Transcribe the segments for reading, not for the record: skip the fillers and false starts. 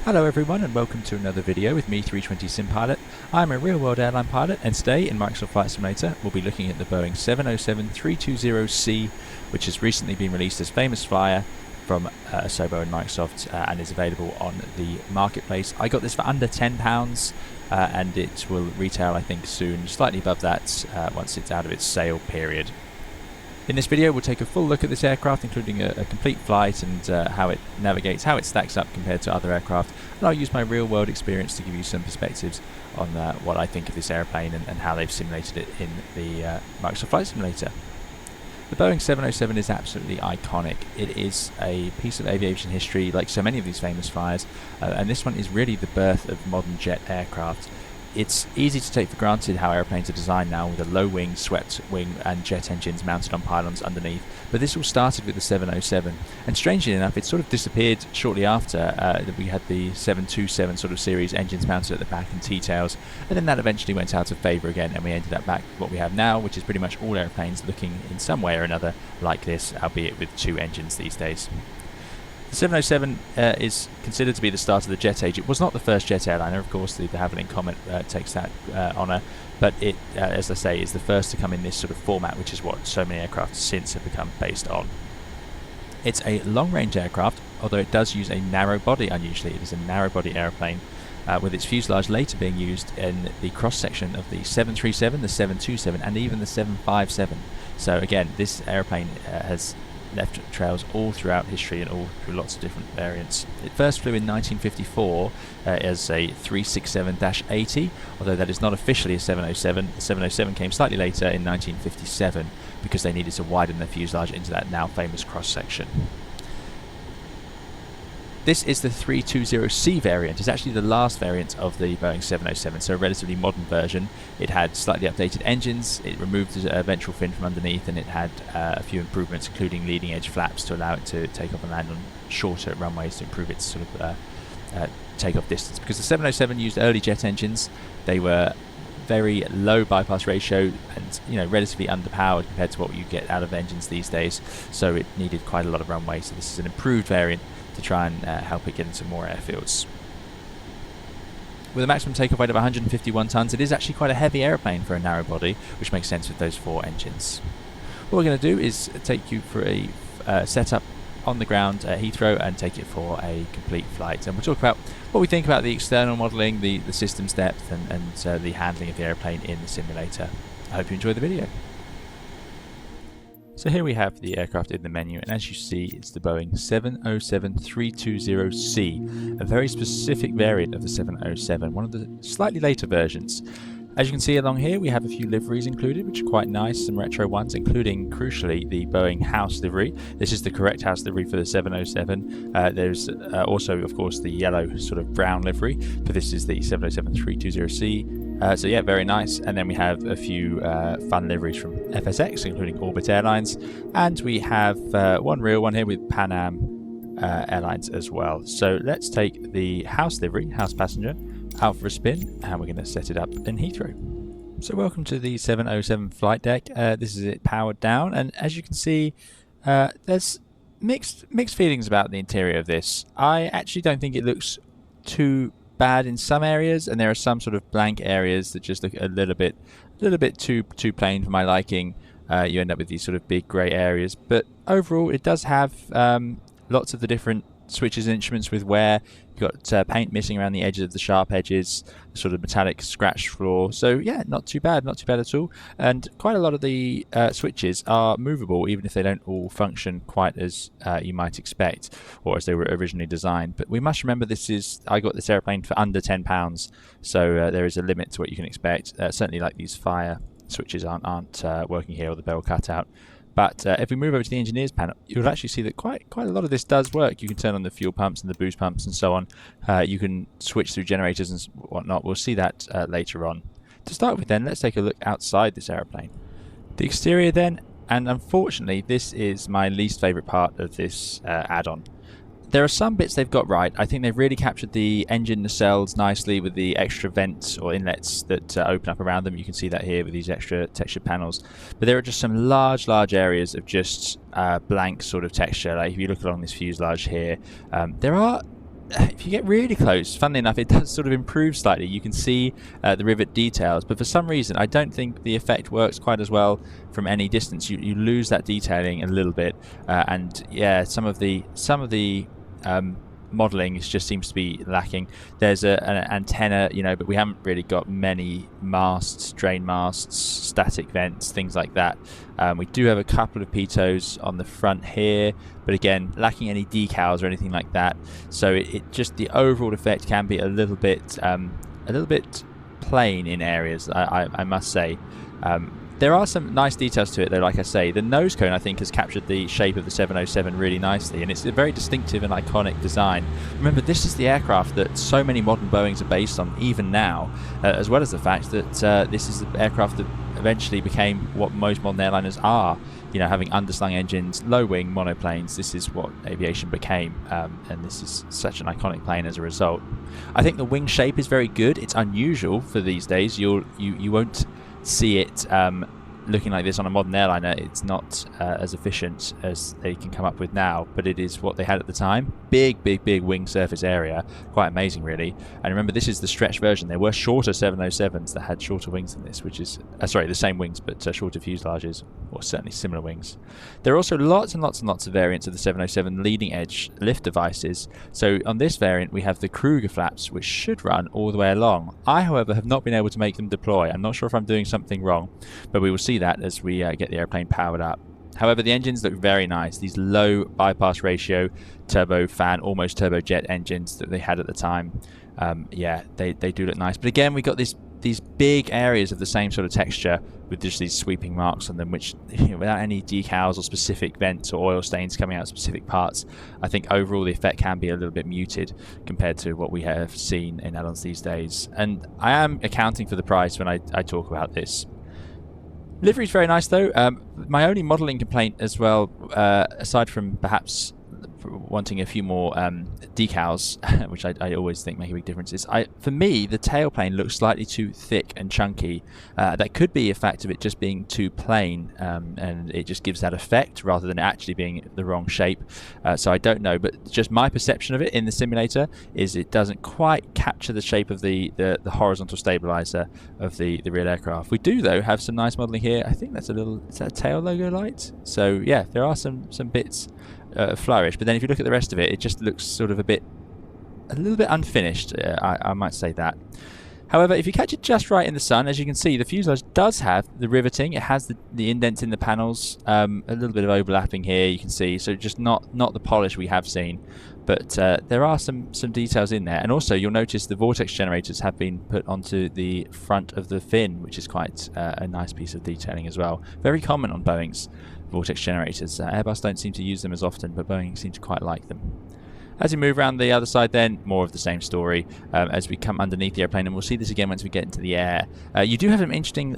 Hello everyone and welcome to another video with me, 320 Sim Pilot. I'm a real-world airline pilot, and today in Microsoft Flight Simulator we'll be looking at the Boeing 707-320C, which has recently been released as Famous Flyer from Asobo and Microsoft and is available on the marketplace. I got this for under £10 and it will retail, I think, soon, slightly above that once it's out of its sale period. In this video we'll take a full look at this aircraft, including a complete flight and how it navigates, how it stacks up compared to other aircraft, and I'll use my real world experience to give you some perspectives on what I think of this airplane and how they've simulated it in the Microsoft Flight Simulator. The Boeing 707 is absolutely iconic. It is a piece of aviation history like so many of these famous flyers, and this one is really the birth of modern jet aircraft. It's easy to take for granted how airplanes are designed now, with a low wing, swept wing and jet engines mounted on pylons underneath, but this all started with the 707, and strangely enough it sort of disappeared shortly after that we had the 727 sort of series engines mounted at the back and T-tails, and then that eventually went out of favour again, and we ended up back with what we have now, which is pretty much all airplanes looking in some way or another like this, albeit with two engines these days. The 707 is considered to be the start of the jet age. It was not the first jet airliner, of course. The Havilland Comet takes that honour, but it, as I say, is the first to come in this sort of format, which is what so many aircraft since have become based on. It's a long-range aircraft, although it does use a narrow body. Unusually, it is a narrow-body airplane, with its fuselage later being used in the cross-section of the 737, the 727, and even the 757. So again, this airplane has left trails all throughout history and all through lots of different variants. It first flew in 1954 as a 367-80, although that is not officially a 707. The 707 came slightly later in 1957 because they needed to widen their fuselage into that now famous cross-section. This is the 320C variant. It's actually the last variant of the Boeing 707, so a relatively modern version. It had slightly updated engines, it removed the ventral fin from underneath, and it had a few improvements, including leading edge flaps to allow it to take off and land on shorter runways to improve its sort of takeoff distance. Because the 707 used early jet engines, they were very low bypass ratio and relatively underpowered compared to what you get out of engines these days, so it needed quite a lot of runway. So this is an improved variant to try and help it get into more airfields. With a maximum takeoff weight of 151 tonnes, it is actually quite a heavy aeroplane for a narrow body, which makes sense with those four engines. What we're going to do is take you for a setup on the ground at Heathrow and take it for a complete flight, and we'll talk about what we think about the external modelling, the systems depth and the handling of the aeroplane in the simulator. I hope you enjoy the video. So here we have the aircraft in the menu, and as you see, it's the Boeing 707-320C, a very specific variant of the 707, one of the slightly later versions. As you can see along here, we have a few liveries included, which are quite nice, some retro ones, including, crucially, the Boeing house livery. This is the correct house livery for the 707. There's also, of course, the yellow sort of brown livery, but this is the 707-320C. So yeah, very nice. And then we have a few fun liveries from FSX, including Orbit Airlines, and we have one real one here with Pan Am Airlines as well. So let's take the house livery, house passenger, out for a spin, and we're going to set it up in Heathrow. So welcome to the 707 flight deck. This is it powered down, and as you can see, there's mixed feelings about the interior of this. I actually don't think it looks too bad in some areas, and there are some sort of blank areas that just look a little bit too plain for my liking. You end up with these sort of big grey areas, but overall it does have lots of the different switches and instruments with wear. You've got paint missing around the edges of the sharp edges, sort of metallic scratched floor. So yeah, not too bad at all. And quite a lot of the switches are movable, even if they don't all function quite as you might expect, or as they were originally designed. But we must remember I got this airplane for under £10, so there is a limit to what you can expect. Certainly, like these fire switches aren't working here, or the bell cutout. But if we move over to the engineers panel, you'll actually see that quite a lot of this does work. You can turn on the fuel pumps and the boost pumps and so on. You can switch through generators and whatnot. We'll see that later on. To start with then, let's take a look outside this aeroplane. The exterior then, and unfortunately this is my least favourite part of this add-on. There are some bits they've got right. I think they've really captured the engine nacelles nicely with the extra vents or inlets that open up around them. You can see that here with these extra textured panels. But there are just some large areas of just blank sort of texture. Like if you look along this fuselage here, there are if you get really close, funnily enough, it does sort of improve slightly. You can see the rivet details, but for some reason I don't think the effect works quite as well from any distance. You lose that detailing a little bit, and yeah, some of the modelling just seems to be lacking. There's an antenna, but we haven't really got many masts, drain masts, static vents, things like that. We do have a couple of pitos on the front here, but again, lacking any decals or anything like that. So it just, the overall effect can be a little bit plain in areas, I must say. There are some nice details to it though, like I say. The nose cone, I think, has captured the shape of the 707 really nicely, and it's a very distinctive and iconic design. Remember, this is the aircraft that so many modern Boeings are based on, even now, as well as the fact that this is the aircraft that eventually became what most modern airliners are, having underslung engines, low wing monoplanes. This is what aviation became, and this is such an iconic plane as a result. I think the wing shape is very good. It's unusual for these days. You won't see it looking like this on a modern airliner. It's not as efficient as they can come up with now, but it is what they had at the time. Big wing surface area, quite amazing really. And remember, this is the stretch version. There were shorter 707s that had shorter wings than this, which is sorry, the same wings but shorter fuselages, or certainly similar wings. There are also lots and lots of variants of the 707 leading edge lift devices. So on this variant we have the Kruger flaps, which should run all the way along. I, however, have not been able to make them deploy. I'm not sure if I'm doing something wrong, but we will see that as we get the airplane powered up. However, the engines look very nice. These low bypass ratio turbofan, almost turbojet engines that they had at the time. Yeah, they do look nice. But again, we got these big areas of the same sort of texture with just these sweeping marks on them, which, without any decals or specific vents or oil stains coming out of specific parts, I think overall the effect can be a little bit muted compared to what we have seen in airlines these days. And I am accounting for the price when I talk about this. Livery's very nice though. My only modelling complaint as well, aside from perhaps wanting a few more decals, which I always think make a big difference, is for me the tailplane looks slightly too thick and chunky. That could be a fact of it just being too plain, and it just gives that effect rather than actually being the wrong shape. So I don't know, but just my perception of it in the simulator is it doesn't quite capture the shape of the horizontal stabilizer of the real aircraft. We do though have some nice modelling here. I think that's is that a tail logo light? So yeah, there are some bits flourish, but then if you look at the rest of it, it just looks sort of a little bit unfinished. I might say that. However, if you catch it just right in the sun, as you can see, the fuselage does have the riveting. It has the indents in the panels, a little bit of overlapping here, you can see, so just not the polish we have seen, but there are some details in there. And also you'll notice the vortex generators have been put onto the front of the fin, which is quite a nice piece of detailing as well. Very common on Boeing's vortex generators. Airbus don't seem to use them as often, but Boeing seems to quite like them. As we move around the other side then, more of the same story as we come underneath the airplane, and we'll see this again once we get into the air. You do have some interesting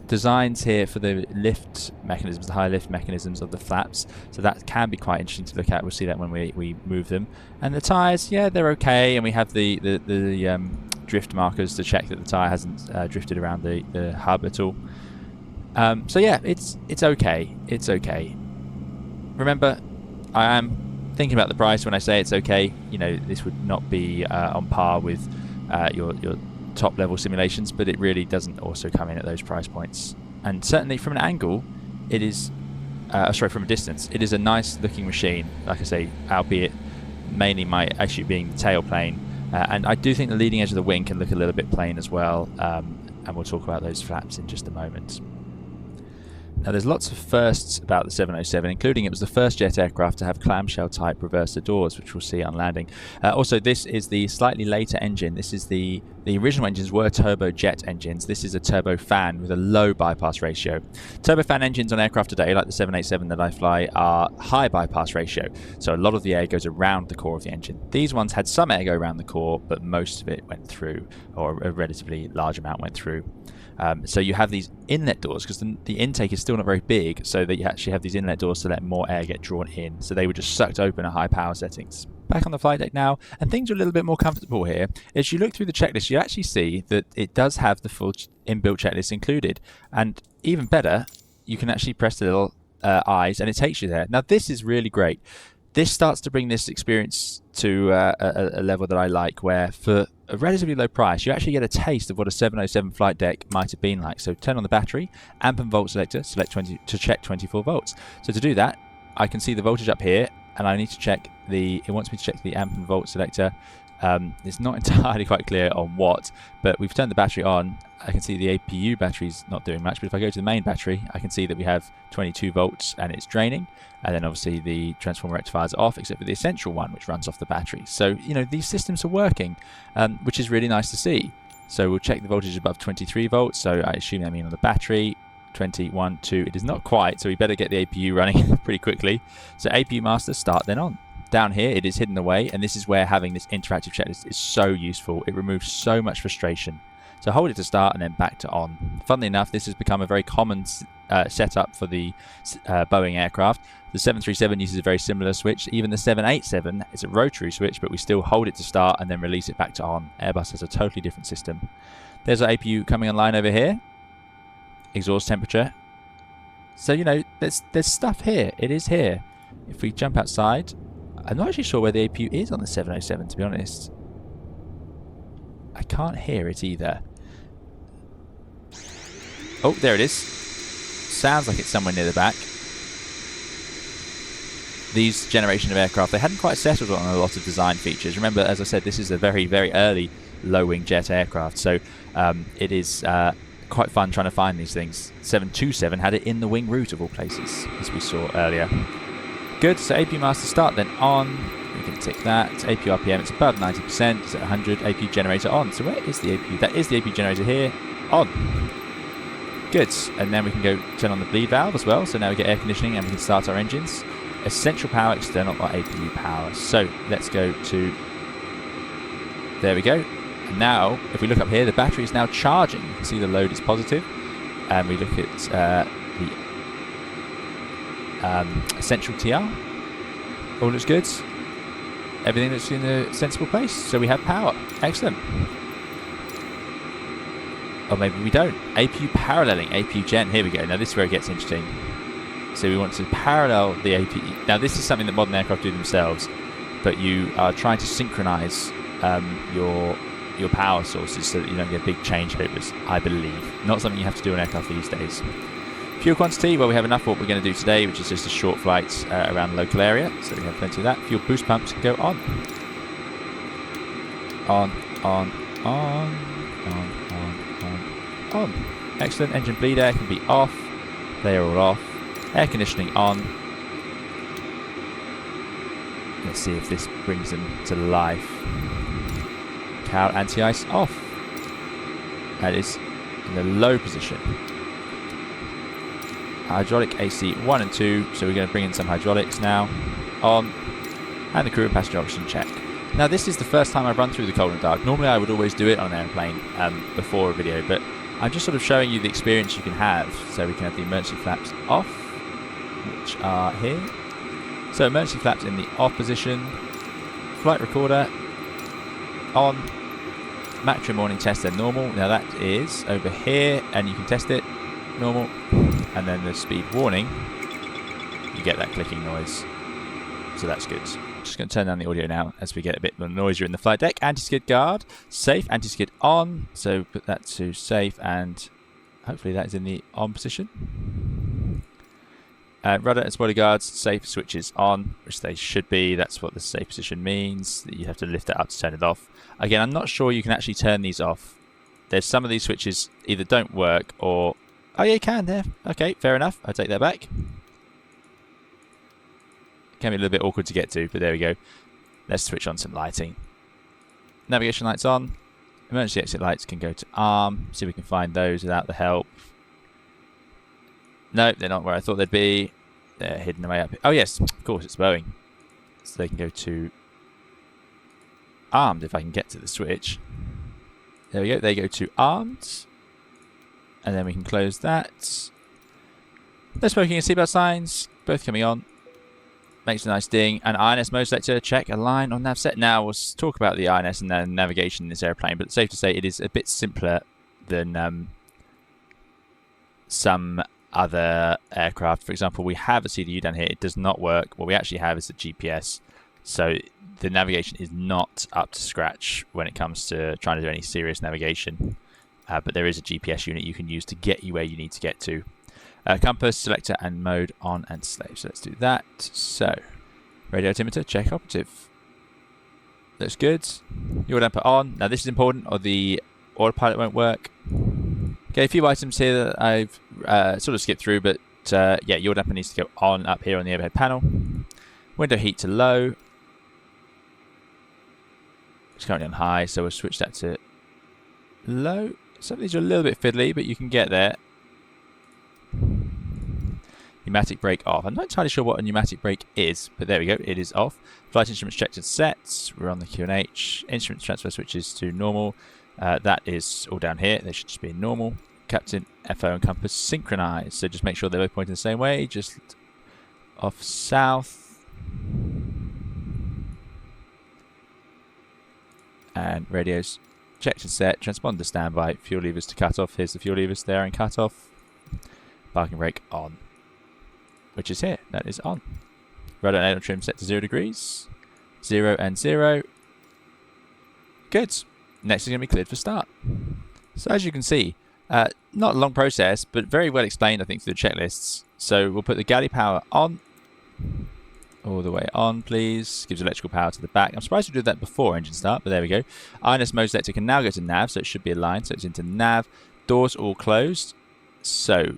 designs here for the lift mechanisms, the high lift mechanisms of the flaps, so that can be quite interesting to look at. We'll see that when we move them. And the tyres, yeah, they're okay, and we have the drift markers to check that the tyre hasn't drifted around the hub at all. So yeah, it's okay. It's okay. Remember, I am thinking about the price when I say it's okay. This would not be on par with your top level simulations, but it really doesn't also come in at those price points. And certainly from an angle, it is from a distance, it is a nice looking machine, like I say, albeit mainly my issue being the tailplane. And I do think the leading edge of the wing can look a little bit plain as well, and we'll talk about those flaps in just a moment. Now, there's lots of firsts about the 707, including it was the first jet aircraft to have clamshell type reverser doors, which we'll see on landing. Also, this is the slightly later engine. This is the original engines were turbojet engines. This is a turbofan with a low bypass ratio. Turbofan engines on aircraft today, like the 787 that I fly, are high bypass ratio. So a lot of the air goes around the core of the engine. These ones had some air go around the core, but most of it went through, or a relatively large amount went through. So you have these inlet doors, because the intake is still not very big, so that you actually have these inlet doors to let more air get drawn in. So they were just sucked open at high power settings. Back on the flight deck now, and things are a little bit more comfortable here. As you look through the checklist, you actually see that it does have the full inbuilt checklist included. And even better, you can actually press the little eyes and it takes you there. Now this is really great. This starts to bring this experience to a level that I like, where for a relatively low price you actually get a taste of what a 707 flight deck might have been like. So turn on the battery, amp and volt selector, select 20 to check 24 volts. So to do that, I can see the voltage up here, and I need to check it wants me to check the amp and volt selector. It's not entirely quite clear on what, but we've turned the battery on. I can see the APU battery's not doing much, but if I go to the main battery, I can see that we have 22 volts and it's draining. And then obviously the transformer rectifiers are off, except for the essential one, which runs off the battery. So, you know, these systems are working, which is really nice to see. So we'll check the voltage above 23 volts. So I assume I mean on the battery. 21, 2. It is not quite, so we better get the APU running pretty quickly. So APU master, start then on. Down here, it is hidden away, and this is where having this interactive checklist is so useful. It removes so much frustration. So hold it to start and then back to on. Funnily enough, this has become a very common setup for the Boeing aircraft. The 737 uses a very similar switch. Even the 787 is a rotary switch, but we still hold it to start and then release it back to on. Airbus has a totally different system. There's our APU coming online over here. Exhaust temperature. So, you know, there's stuff here. It is here. If we jump outside, I'm not actually sure where the APU is on the 707, to be honest. I can't hear it either. Oh, there it is. Sounds like it's somewhere near the back. These generation of aircraft, they hadn't quite settled on a lot of design features. Remember, as I said, this is a very, very early low-wing jet aircraft, so it is quite fun trying to find these things. 727 had it in the wing root of all places, as we saw earlier. Good, so APU master start then on. We can tick that. APU RPM, it's above 90%, it's at 100. APU generator on. So where is the APU? That is the APU generator here. On. Good, and then we can go turn on the bleed valve as well. So now we get air conditioning and we can start our engines. Essential power, external or APU power. So let's go to, there we go. And now, if we look up here, the battery is now charging. You can see the load is positive. And we look at the essential TR. All looks good. Everything looks in a sensible place. So we have power. Excellent. Or maybe we don't. APU paralleling. APU gen. Here we go. Now this is where it gets interesting. So we want to parallel the APU. Now this is something that modern aircraft do themselves, but you are trying to synchronize your power sources so that you don't get big changeovers, I believe. Not something you have to do on aircraft these days. Fuel quantity, well, we have enough for what we're going to do today, which is just a short flight around the local area, so we have plenty of that. Fuel boost pumps go on. On. Excellent. Engine bleed air can be off. They are all off. Air conditioning on. Let's see if this brings them to life. Cowl anti-ice off. That is in the low position. Hydraulic AC 1 and 2, so we're going to bring in some hydraulics now. On. And the crew and passenger oxygen check. Now this is the first time I've run through the cold and dark. Normally I would always do it on an airplane before a video, but I'm just sort of showing you the experience you can have. So we can have the emergency flaps off, which are here. So emergency flaps in the off position. Flight recorder on. Mach trim warning test then normal. Now that is over here, and you can test it normal. And then the speed warning, you get that clicking noise. So that's good. Just going to turn down the audio now as we get a bit more noisier in the flight deck. Anti-skid guard, safe, anti-skid on. So put that to safe, and hopefully that is in the on position. Rudder and spoiler guards, safe switches on, which they should be. That's what the safe position means. You have to lift it up to turn it off. Again, I'm not sure you can actually turn these off. There's some of these switches either don't work or... Oh yeah, you can there. Okay, fair enough. I'll take that back. Can be a little bit awkward to get to, but there we go. Let's switch on some lighting. Navigation lights on. Emergency exit lights can go to arm. See if we can find those without the help. No, they're not where I thought they'd be. They're hidden away up here. Oh yes, of course, it's Boeing. So they can go to armed if I can get to the switch. There we go. They go to armed. And then we can close that. No smoking and seatbelt signs, both coming on. Makes a nice ding. And ILS mode selector, check align on nav set. Now we'll talk about the ILS and then navigation in this airplane, but it's safe to say it is a bit simpler than some other aircraft. For example, we have a CDU down here. It does not work. What we actually have is a GPS. So the navigation is not up to scratch when it comes to trying to do any serious navigation. But there is a GPS unit you can use to get you where you need to get to. Compass, selector, and mode on and slave. So let's do that. So, radio altimeter, check operative. Looks good. Yaw damper on. Now this is important or the autopilot won't work. Okay, a few items here that I've sort of skipped through, but yeah, yaw damper needs to go on up here on the overhead panel. Window heat to low. It's currently on high, so we'll switch that to low. Some of these are a little bit fiddly, but you can get there. Pneumatic brake off. I'm not entirely sure what a pneumatic brake is, but there we go, it is off. Flight instruments checked and set. We're on the QNH. Instruments transfer switches to normal. That is all down here. They should just be normal. Captain, FO, and compass synchronized. So just make sure they're both pointing the same way. Just off south. And radios checked and set. Transponder standby. Fuel levers to cut off. Here's the fuel levers there and cut off. Parking brake on, which is here. That is on. Rudder and idle trim set to 0 degrees. 0 and 0. Good. Next is going to be cleared for start. So as you can see, not a long process, but very well explained, I think, through the checklists. So we'll put the galley power on. All the way on, please. Gives electrical power to the back. I'm surprised we did that before engine start, but there we go. ILS mode selector can now go to nav, so it should be aligned. So it's into nav. Doors all closed. So,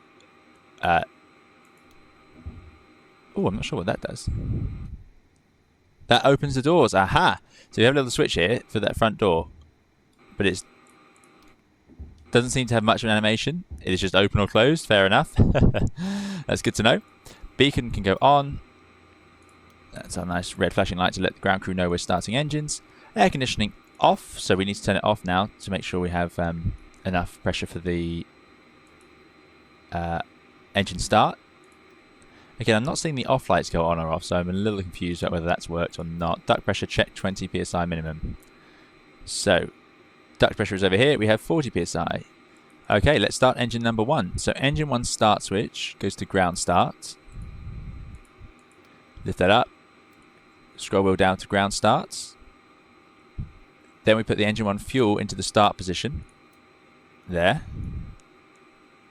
oh, I'm not sure what that does. That opens the doors. Aha! So you have a little switch here for that front door, but it doesn't seem to have much of an animation. It is just open or closed. Fair enough. That's good to know. Beacon can go on. That's our nice red flashing light to let the ground crew know we're starting engines. Air conditioning off, so we need to turn it off now to make sure we have enough pressure for the engine start. Again, I'm not seeing the off lights go on or off, so I'm a little confused about whether that's worked or not. Duct pressure check 20 psi minimum. So, duct pressure is over here. We have 40 psi. Okay, let's start engine number 1. So engine 1 start switch goes to ground start. Lift that up. Scroll wheel down to ground starts. Then we put the engine 1 fuel into the start position. There.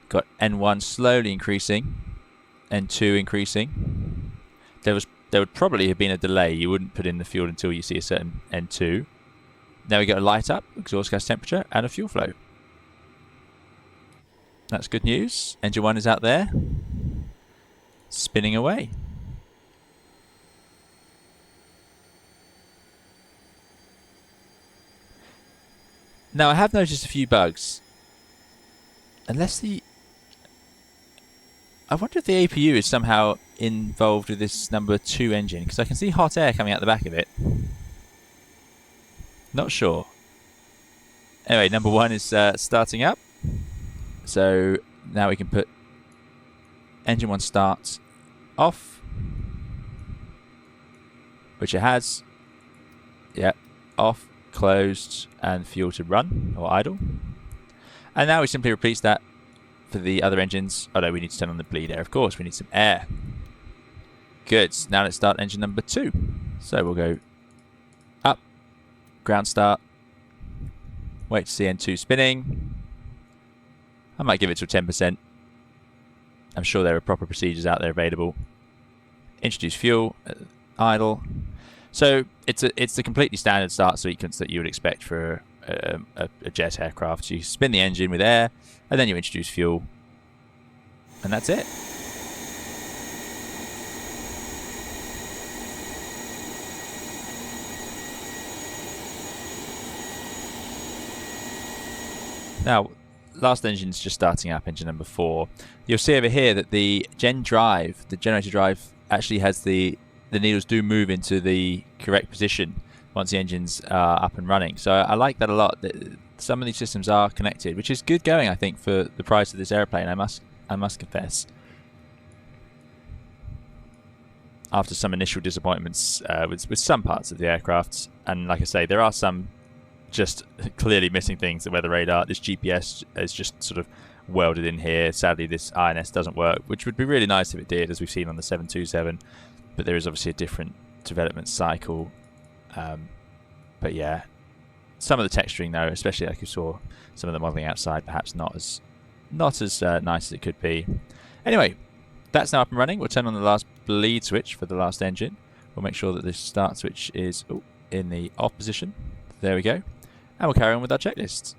Got N1 slowly increasing. N2 increasing. There would probably have been a delay. You wouldn't put in the fuel until you see a certain N2. Now we got a light up, exhaust gas temperature, and a fuel flow. That's good news. Engine 1 is out there. Spinning away. Now, I have noticed a few bugs. Unless I wonder if the APU is somehow involved with this number 2 engine, because I can see hot air coming out the back of it. Not sure. Anyway, number 1 is starting up. So now we can put engine 1 start off, which it has. Yep, off. Closed, and fuel to run or idle. And now we simply repeat that for the other engines. Oh no, we need to turn on the bleed air, of course. We need some air. Good. Now let's start engine number 2. So we'll go up, ground start, wait to see N2 spinning. I might give it to 10%. I'm sure there are proper procedures out there available. Introduce fuel, idle. So it's the completely standard start sequence that you would expect for a jet aircraft. So you spin the engine with air, and then you introduce fuel, and that's it. Now, last engine's just starting up, engine number 4. You'll see over here that the generator drive, actually has the needles do move into the correct position once the engine's up and running. So I like that a lot. Some of these systems are connected, which is good going, I think, for the price of this airplane. I must confess. After some initial disappointments with some parts of the aircraft, and like I say, there are some just clearly missing things that weather radar. This GPS is just sort of welded in here. Sadly, this INS doesn't work, which would be really nice if it did, as we've seen on the 727. But there is obviously a different development cycle. But yeah, some of the texturing though, especially like you saw some of the modelling outside, perhaps not as nice as it could be. Anyway, that's now up and running. We'll turn on the last bleed switch for the last engine. We'll make sure that this start switch is in the off position. There we go. And we'll carry on with our checklist.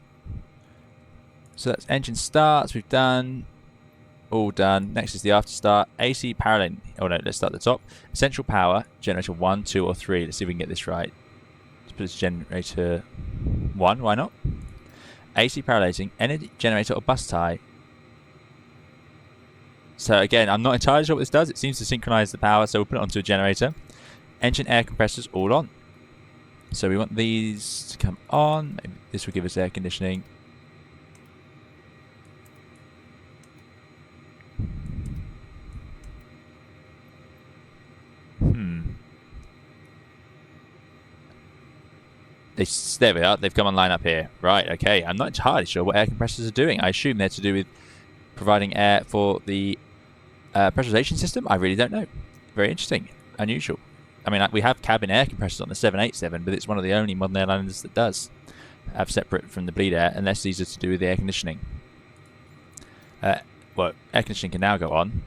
So that's engine starts, we've done. All done. Next is the after start. AC paralleling. Oh no, let's start at the top. Essential power, generator 1, 2 or 3. Let's see if we can get this right. Let's put this generator 1, why not? AC paralleling, energy generator or bus tie. So again, I'm not entirely sure what this does. It seems to synchronize the power, so we'll put it onto a generator. Engine air compressors all on. So we want these to come on. Maybe this will give us air conditioning. There we are. They've come online up here. Right, okay. I'm not entirely sure what air compressors are doing. I assume they're to do with providing air for the pressurization system. I really don't know. Very interesting. Unusual. I mean, we have cabin air compressors on the 787, but it's one of the only modern airliners that does have separate from the bleed air, unless these are to do with the air conditioning. Well, air conditioning can now go on,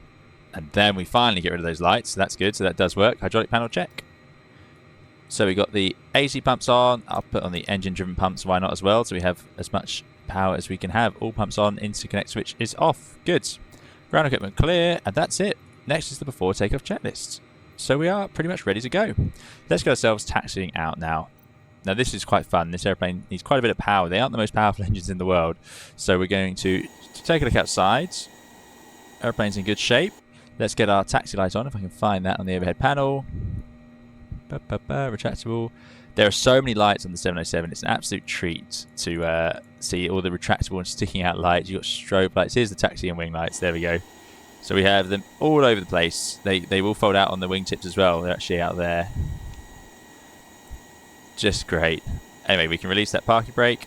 and then we finally get rid of those lights, so that's good. So that does work. Hydraulic panel check. So we got the AC pumps on. I'll put on the engine-driven pumps. Why not as well? So we have as much power as we can have. All pumps on. Interconnect switch is off. Good. Ground equipment clear, and that's it. Next is the before takeoff checklist. So we are pretty much ready to go. Let's get ourselves taxiing out now. Now this is quite fun. This airplane needs quite a bit of power. They aren't the most powerful engines in the world. So we're going to take a look outside. Airplane's in good shape. Let's get our taxi light on, if I can find that on the overhead panel. Retractable. There are so many lights on the 707. It's an absolute treat to see all the retractable and sticking out lights. You've got strobe lights. Here's the taxi and wing lights. There we go. So we have them all over the place. They will fold out on the wingtips as well. They're actually out there. Just great. Anyway, we can release that parking brake.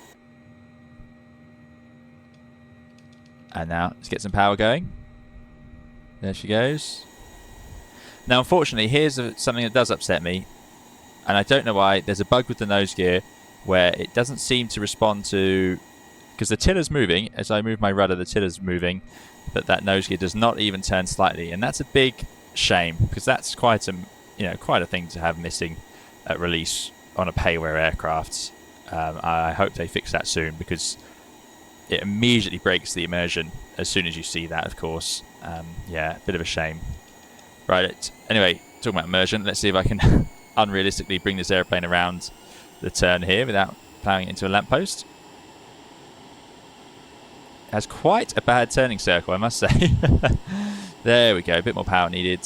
And now let's get some power going. There she goes. Now, unfortunately, here's something that does upset me. And I don't know why. There's a bug with the nose gear where it doesn't seem to respond to... Because the tiller's moving. As I move my rudder, the tiller's moving. But that nose gear does not even turn slightly. And that's a big shame. Because that's quite a thing to have missing at release on a payware aircraft. I hope they fix that soon. Because it immediately breaks the immersion as soon as you see that, of course. Yeah, a bit of a shame. Right, anyway, talking about immersion, let's see if I can unrealistically bring this airplane around the turn here without ploughing it into a lamppost. It has quite a bad turning circle, I must say. There we go, a bit more power needed.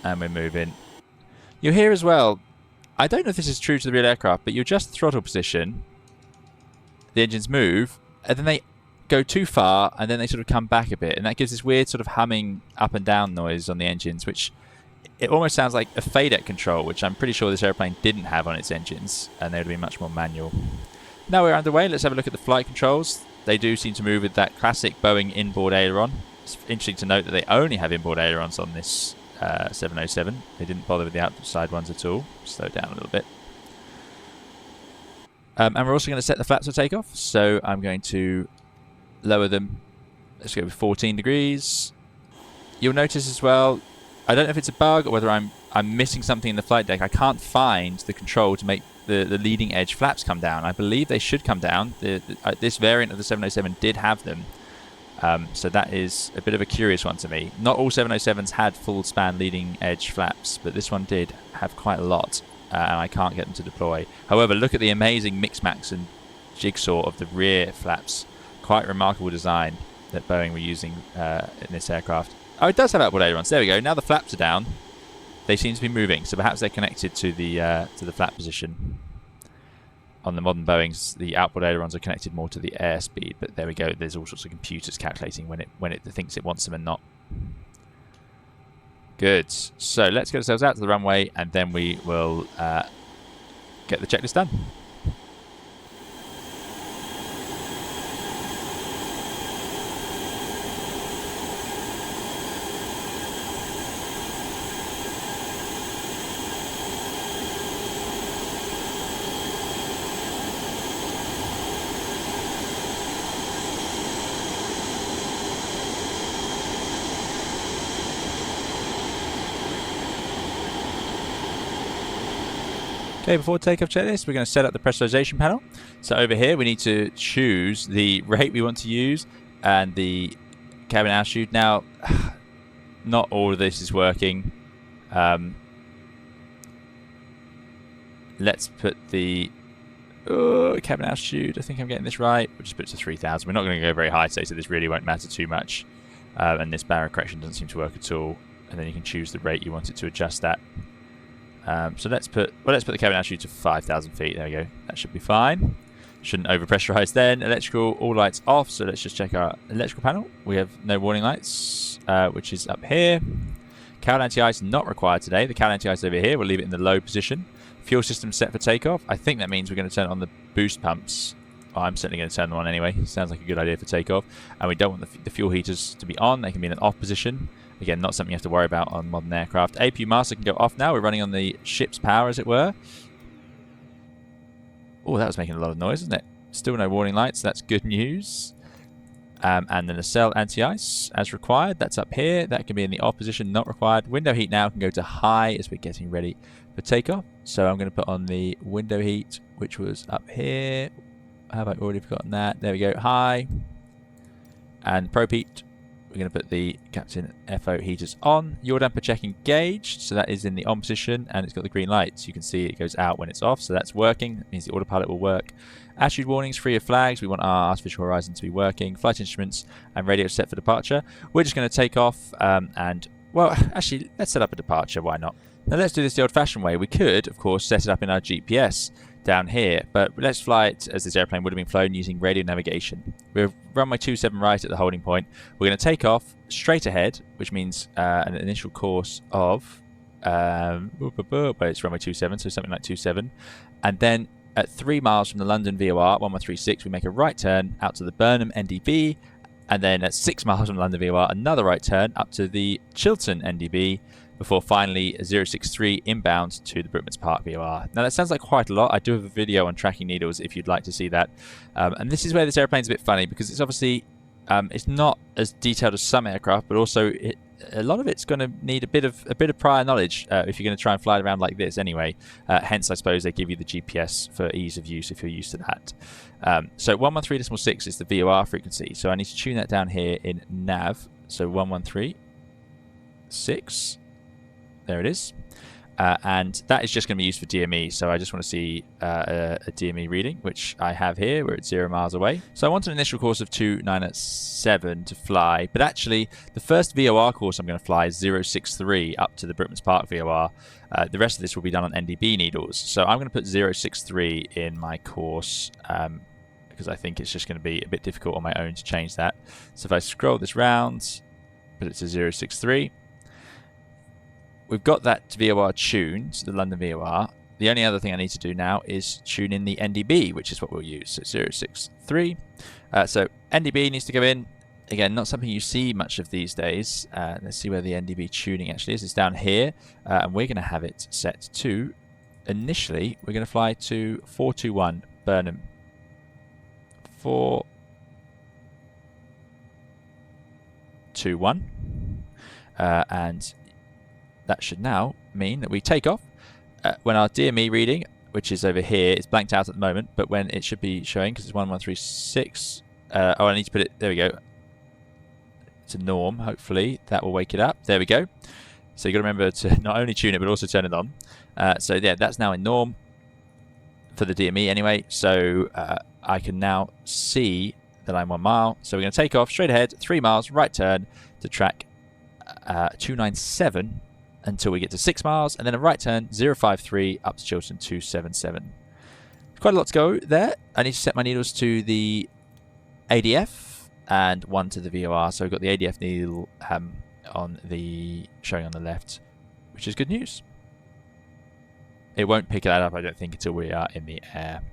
And we're moving. You'll hear as well, I don't know if this is true to the real aircraft, but you adjust the throttle position, the engines move, and then they go too far and then they sort of come back a bit, and that gives this weird sort of humming up and down noise on the engines, which it almost sounds like a FADEC control, which I'm pretty sure this airplane didn't have on its engines, and they would be much more manual. Now we're underway, let's have a look at the flight controls. They do seem to move with that classic Boeing inboard aileron. It's interesting to note that they only have inboard ailerons on this 707. They didn't bother with the outside ones at all. Slow down a little bit. And we're also going to set the flaps for takeoff, so I'm going to lower them. Let's go with 14 degrees. You'll notice as well, I don't know if it's a bug or whether I'm missing something in the flight deck. I can't find the control to make the leading edge flaps come down. I believe they should come down. This variant of the 707 did have them. So that is a bit of a curious one to me. Not all 707s had full span leading edge flaps, but this one did have quite a lot, and I can't get them to deploy. However, look at the amazing mix-max and jigsaw of the rear flaps. Quite remarkable design that Boeing were using in this aircraft. Oh, it does have outboard ailerons. There we go. Now the flaps are down. They seem to be moving, so perhaps they're connected to the flap position. On the modern Boeings, the outboard ailerons are connected more to the airspeed, but there we go. There's all sorts of computers calculating when it thinks it wants them and not. Good. So let's get ourselves out to the runway, and then we will get the checklist done. Okay, before takeoff checklist, we're going to set up the pressurization panel. So over here, we need to choose the rate we want to use and the cabin altitude. Now, not all of this is working. Let's put the cabin altitude. I think I'm getting this right. We'll just put it to 3,000. We're not going to go very high today, so this really won't matter too much. And this barrier correction doesn't seem to work at all. And then you can choose the rate you want it to adjust at. So let's put the cabin altitude to 5,000 feet. There we go. That should be fine. Shouldn't overpressurize then. Electrical, all lights off. So let's just check our electrical panel. We have no warning lights, which is up here. Cowl anti-ice not required today. The cowl anti-ice over here. We'll leave it in the low position. Fuel system set for takeoff. I think that means we're going to turn on the boost pumps. Well, I'm certainly going to turn them on anyway. Sounds like a good idea for takeoff. And we don't want the fuel heaters to be on. They can be in an off position. Again, not something you have to worry about on modern aircraft. APU master can go off now. We're running on the ship's power, as it were. Oh, that was making a lot of noise, isn't it? Still no warning lights. That's good news. And then the nacelle anti-ice, as required. That's up here. That can be in the off position, not required. Window heat now can go to high as we're getting ready for takeoff. So I'm going to put on the window heat, which was up here. Have I already forgotten that? There we go. High. And probe heat. We're going to put the Captain FO heaters on. Yaw damper check engaged, so that is in the on position, and it's got the green lights. You can see it goes out when it's off, so that's working. That means the autopilot will work. Attitude warnings, free of flags. We want our artificial horizon to be working. Flight instruments and radio set for departure. We're just going to take off and, well, actually, let's set up a departure. Why not? Now let's do this the old-fashioned way. We could, of course, set it up in our GPS down here, but let's fly it as this airplane would have been flown using radio navigation. We're runway 27 right at the holding point. We're going to take off straight ahead, which means an initial course of but it's runway 27, so something like 27, and then at 3 miles from the London VOR 1136 we make a right turn out to the Burnham NDB, and then at 6 miles from London VOR another right turn up to the Chiltern NDB, before finally 063 inbound to the Brookmans Park VOR. Now that sounds like quite a lot. I do have a video on tracking needles if you'd like to see that. And this is where this airplane's a bit funny, because it's obviously it's not as detailed as some aircraft, but also a lot of it's going to need a bit of prior knowledge if you're going to try and fly it around like this anyway. Hence, I suppose they give you the GPS for ease of use if you're used to that. So 113.6 is the VOR frequency. So I need to tune that down here in nav. So 113.6. There it is. And that is just going to be used for DME. So I just want to see a DME reading, which I have here. We're at 0 miles away. So I want an initial course of 297 to fly. But actually, the first VOR course I'm going to fly is 063 up to the Brookmans Park VOR. The rest of this will be done on NDB needles. So I'm going to put 063 in my course because I think it's just going to be a bit difficult on my own to change that. So if I scroll this round, put it to 063. We've got that VOR tuned, the London VOR. The only other thing I need to do now is tune in the NDB, which is what we'll use. So 063. So NDB needs to go in. Again, not something you see much of these days. Let's see where the NDB tuning actually is. It's down here. And we're going to have it set to, initially, we're going to fly to 421 Burnham. 421. And that should now mean that we take off when our DME reading, which is over here, is blanked out at the moment, but when it should be showing, because it's 1136. Oh, I need to put it, there we go, to norm. Hopefully that will wake it up. There we go. So you've got to remember to not only tune it, but also turn it on. So yeah, that's now in norm for the DME anyway. So I can now see that I'm 1 mile. So we're going to take off straight ahead, 3 miles, right turn to track 297 until we get to 6 miles, and then a right turn 053 up to Chiltern 277. Quite a lot to go there. I need to set my needles to the ADF and one to the VOR. So we've got the ADF needle on the showing on the left, which is good news. It won't pick that up, I don't think, until we are in the air.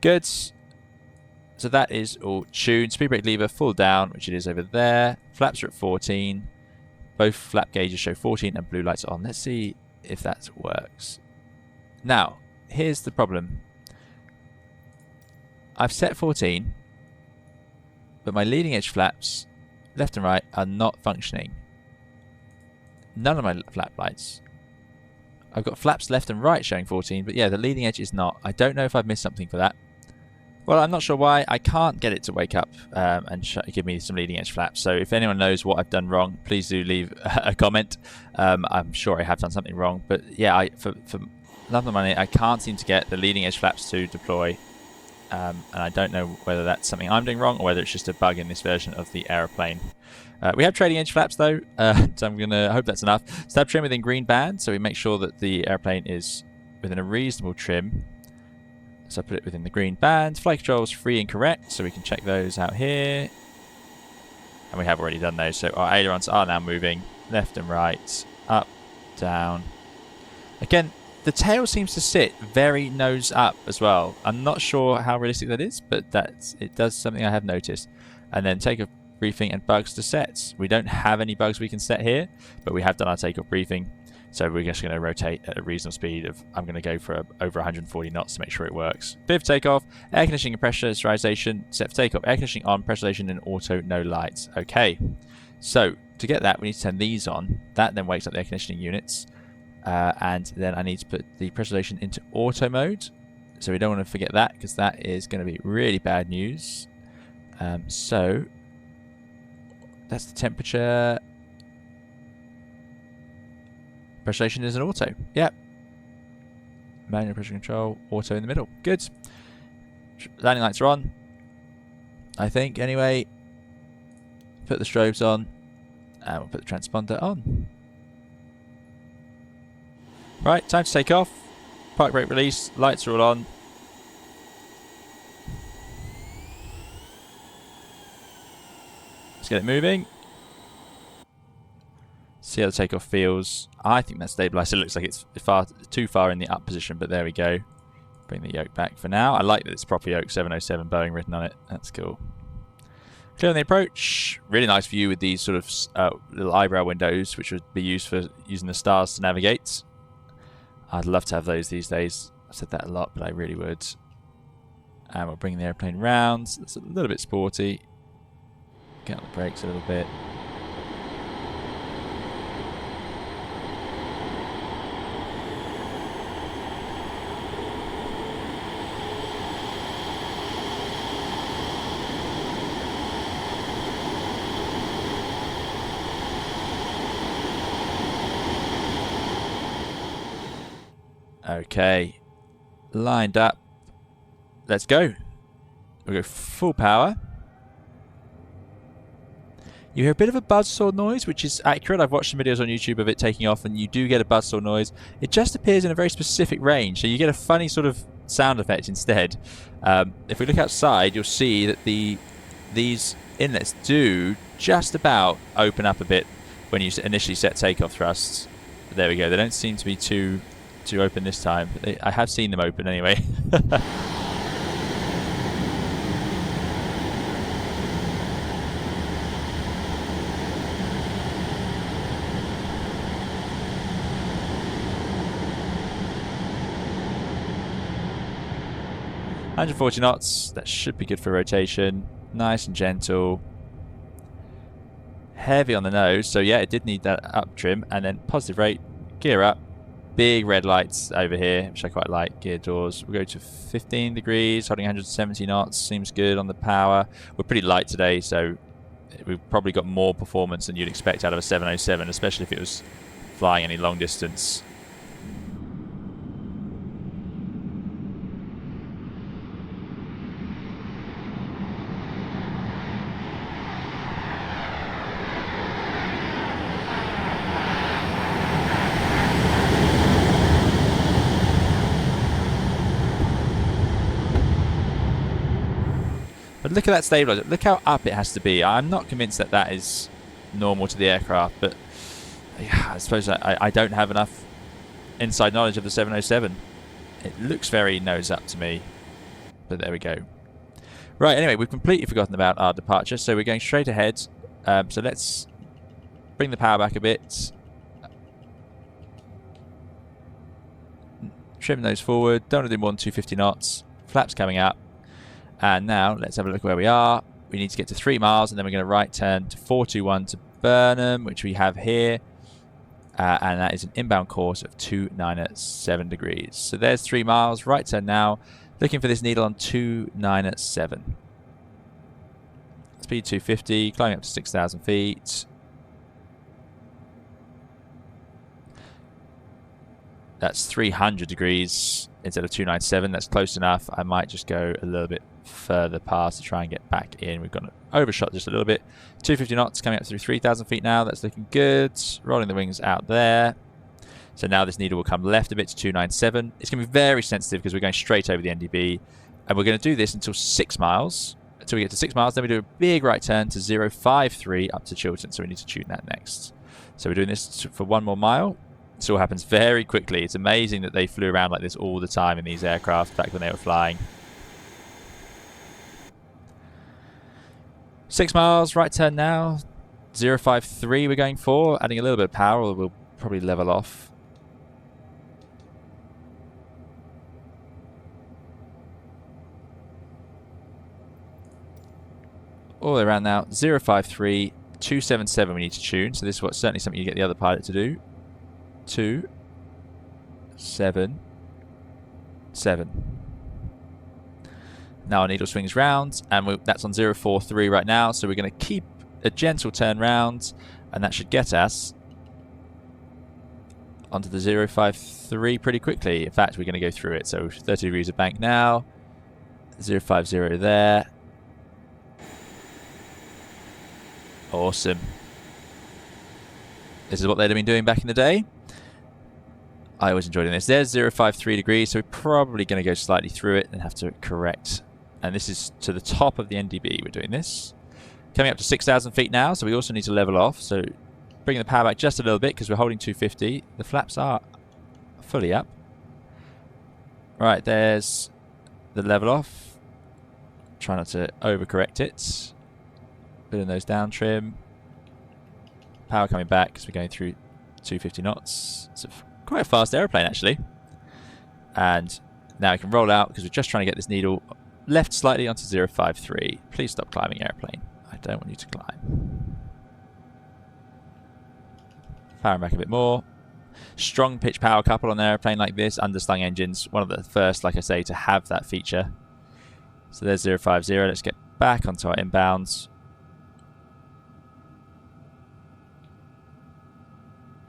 Good. So that is all tuned. Speed brake lever full down, which it is over there. Flaps are at 14. Both flap gauges show 14 and blue lights are on. Let's see if that works. Now, here's the problem. I've set 14, but my leading edge flaps, left and right, are not functioning. None of my flap lights I've got flaps left and right showing 14, but yeah, the leading edge is not. I don't know if I've missed something for that. Well, I'm not sure why. I can't get it to wake up and give me some leading edge flaps. So if anyone knows what I've done wrong, please do leave a comment. I'm sure I have done something wrong. But yeah, for love of money, I can't seem to get the leading edge flaps to deploy. And I don't know whether that's something I'm doing wrong or whether it's just a bug in this version of the aeroplane. We have trailing edge flaps though, so I'm going to hope that's enough. Stab trim within green band, so we make sure that the airplane is within a reasonable trim. So I put it within the green band. Flight controls free and correct, so we can check those out here. And we have already done those, so our ailerons are now moving left and right, up, down. Again, the tail seems to sit very nose up as well. I'm not sure how realistic that is, but it does something I have noticed. And then takeoff briefing and bugs to sets. We don't have any bugs we can set here, but we have done our takeoff briefing. So we're just going to rotate at a reasonable speed of, I'm going to go for over 140 knots to make sure it works. Bid for takeoff, air conditioning and pressurization, set for takeoff, air conditioning on, pressurization and auto, no lights. Okay, so to get that, we need to turn these on. That then wakes up the air conditioning units. And then I need to put the pressurization into auto mode. So we don't want to forget that, because that is going to be really bad news. So that's the temperature. Pressurization is an auto. Yep. Manual pressure control, auto in the middle. Good. Landing lights are on, I think, anyway. Put the strobes on, and we'll put the transponder on. Right, time to take off. Park brake release, lights are all on. Let's get it moving. See how the takeoff feels. I think that stabilizer looks like it's too far in the up position, but there we go. Bring the yoke back for now. I like that it's proper yoke 707 Boeing written on it. That's cool. Clear on the approach. Really nice view with these sort of little eyebrow windows, which would be used for using the stars to navigate. I'd love to have those these days. I've said that a lot, but I really would. And we'll bring the airplane round. It's a little bit sporty. Get on the brakes a little bit. Okay, lined up. Let's go. We'll go full power. You hear a bit of a buzzsaw noise, which is accurate. I've watched some videos on YouTube of it taking off, and you do get a buzzsaw noise. It just appears in a very specific range, so you get a funny sort of sound effect instead. If we look outside, you'll see that these inlets do just about open up a bit when you initially set takeoff thrusts. There we go. They don't seem to be too open this time. I have seen them open anyway. 140 knots, that should be good for rotation. Nice and gentle. Heavy on the nose, so yeah, it did need that up trim. And then positive rate, gear up. Big red lights over here, which I quite like. Gear doors. We'll go to 15 degrees, holding 170 knots. Seems good on the power. We're pretty light today, so we've probably got more performance than you'd expect out of a 707, especially if it was flying any long distance. But look at that stabilizer. Look how up it has to be. I'm not convinced that that is normal to the aircraft, but yeah, I suppose I don't have enough inside knowledge of the 707. It looks very nose up to me, but there we go. Right, anyway, we've completely forgotten about our departure, so we're going straight ahead. So let's bring the power back a bit. Trim those forward. Don't want to do more than 250 knots. Flaps coming up. And now let's have a look where we are. We need to get to 3 miles, and then we're going to right turn to 421 to Burnham, which we have here. and that is an inbound course of 297 degrees. So there's 3 miles. Right turn now. Looking for this needle on 297. Speed 250, climbing up to 6,000 feet. That's 300 degrees instead of 297. That's close enough. I might just go a little bit further past to try and get back in. We've got overshot just a little bit. 250 knots coming up through 3,000 feet now. That's looking good. Rolling the wings out there. So now this needle will come left a bit to 297. It's going to be very sensitive because we're going straight over the NDB. And we're going to do this until 6 miles. Until we get to 6 miles, then we do a big right turn to 053 up to Chiltern. So we need to tune that next. So we're doing this for 1 more mile. This all happens very quickly. It's amazing that they flew around like this all the time in these aircraft back when they were flying. 6 miles, right turn now. 053 we're going for. Adding a little bit of power, or we'll probably level off. All the way around now. 053, 277 we need to tune. So this is certainly something you get the other pilot to do. 2, 7, 7. Now our needle swings round, and that's on 043 right now. So we're going to keep a gentle turn round, and that should get us onto the 053 pretty quickly. In fact, we're going to go through it. So 30 degrees of bank now. 050 there. Awesome. This is what they'd have been doing back in the day. I always enjoyed this. There's 053 degrees, so we're probably going to go slightly through it and have to correct. And this is to the top of the NDB. We're doing this. Coming up to 6,000 feet now, so we also need to level off. So bringing the power back just a little bit because we're holding 250. The flaps are fully up. Right, there's the level off. Try not to overcorrect it. Putting those down trim. Power coming back because we're going through 250 knots. It's quite a fast aeroplane actually. And now we can roll out because we're just trying to get this needle left slightly onto 053. Please stop climbing, airplane. I don't want you to climb. Powering back a bit more. Strong pitch power couple on an aeroplane like this. Underslung engines. One of the first, like I say, to have that feature. So there's 050. Let's get back onto our inbounds.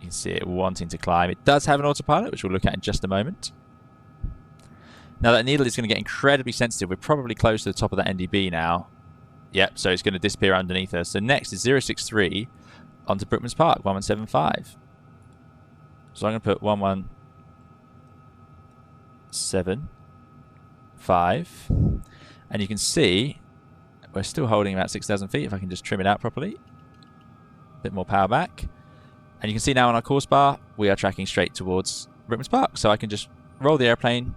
You can see it wanting to climb. It does have an autopilot, which we'll look at in just a moment. Now that needle is going to get incredibly sensitive. We're probably close to the top of that NDB now. Yep, so it's going to disappear underneath us. So next is 063 onto Brookman's Park, 1175. So I'm going to put 1175. And you can see we're still holding about 6,000 feet if I can just trim it out properly. A bit more power back. And you can see now on our course bar, we are tracking straight towards Brookman's Park. So I can just roll the airplane.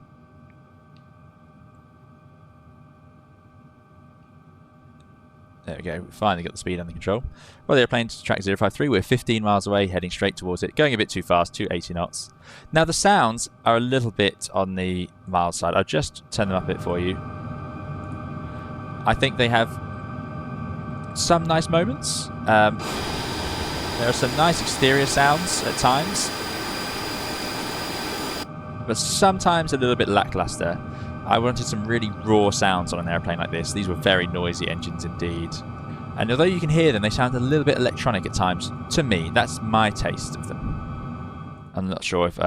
There we go. We finally got the speed under control. Roll the airplane to track 053. We're 15 miles away, heading straight towards it. Going a bit too fast, 280 knots. Now the sounds are a little bit on the mild side. I'll just turn them up a bit for you. I think they have some nice moments. There are some nice exterior sounds at times, but sometimes a little bit lackluster. I wanted some really raw sounds on an airplane like this. These were very noisy engines indeed. And although you can hear them, they sound a little bit electronic at times. To me, that's my taste of them. I'm not sure if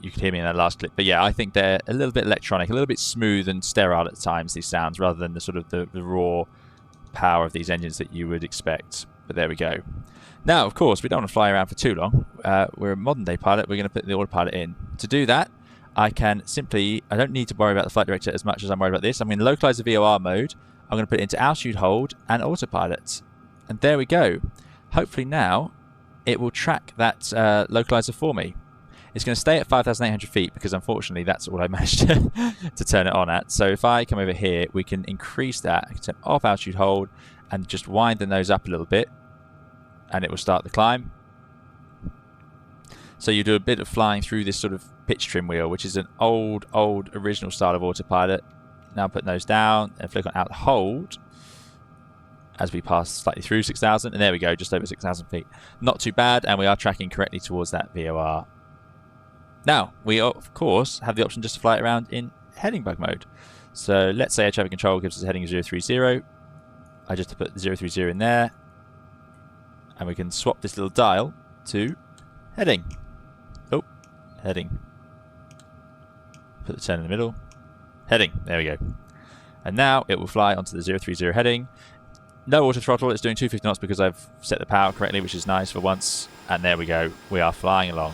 you could hear me in that last clip, but yeah, I think they're a little bit electronic, a little bit smooth and sterile at times, these sounds, rather than the sort of the raw power of these engines that you would expect. But there we go. Now, of course, we don't want to fly around for too long. We're a modern day pilot. We're going to put the autopilot in. To do that, I don't need to worry about the flight director as much as I'm worried about this. I'm going to localize the VOR mode. I'm going to put it into altitude hold and autopilot. And there we go. Hopefully now it will track that localizer for me. It's going to stay at 5,800 feet because unfortunately that's all I managed to turn it on at. So if I come over here, we can increase that. I can turn off altitude hold and just wind the nose up a little bit. And it will start the climb. So you do a bit of flying through this sort of pitch trim wheel, which is an old original style of autopilot. Now put nose down and flick on out hold. as we pass slightly through 6,000, and there we go, just over 6,000 feet. Not too bad, and we are tracking correctly towards that VOR. Now, we of course have the option just to fly it around in heading bug mode. So let's say air traffic control gives us a heading 030. I just put 030 in there, and we can swap this little dial to heading. Oh, heading. Put the turn in the middle. Heading, there we go. And now it will fly onto the 030 heading. No auto throttle, it's doing 250 knots because I've set the power correctly, which is nice for once. And there we go, we are flying along.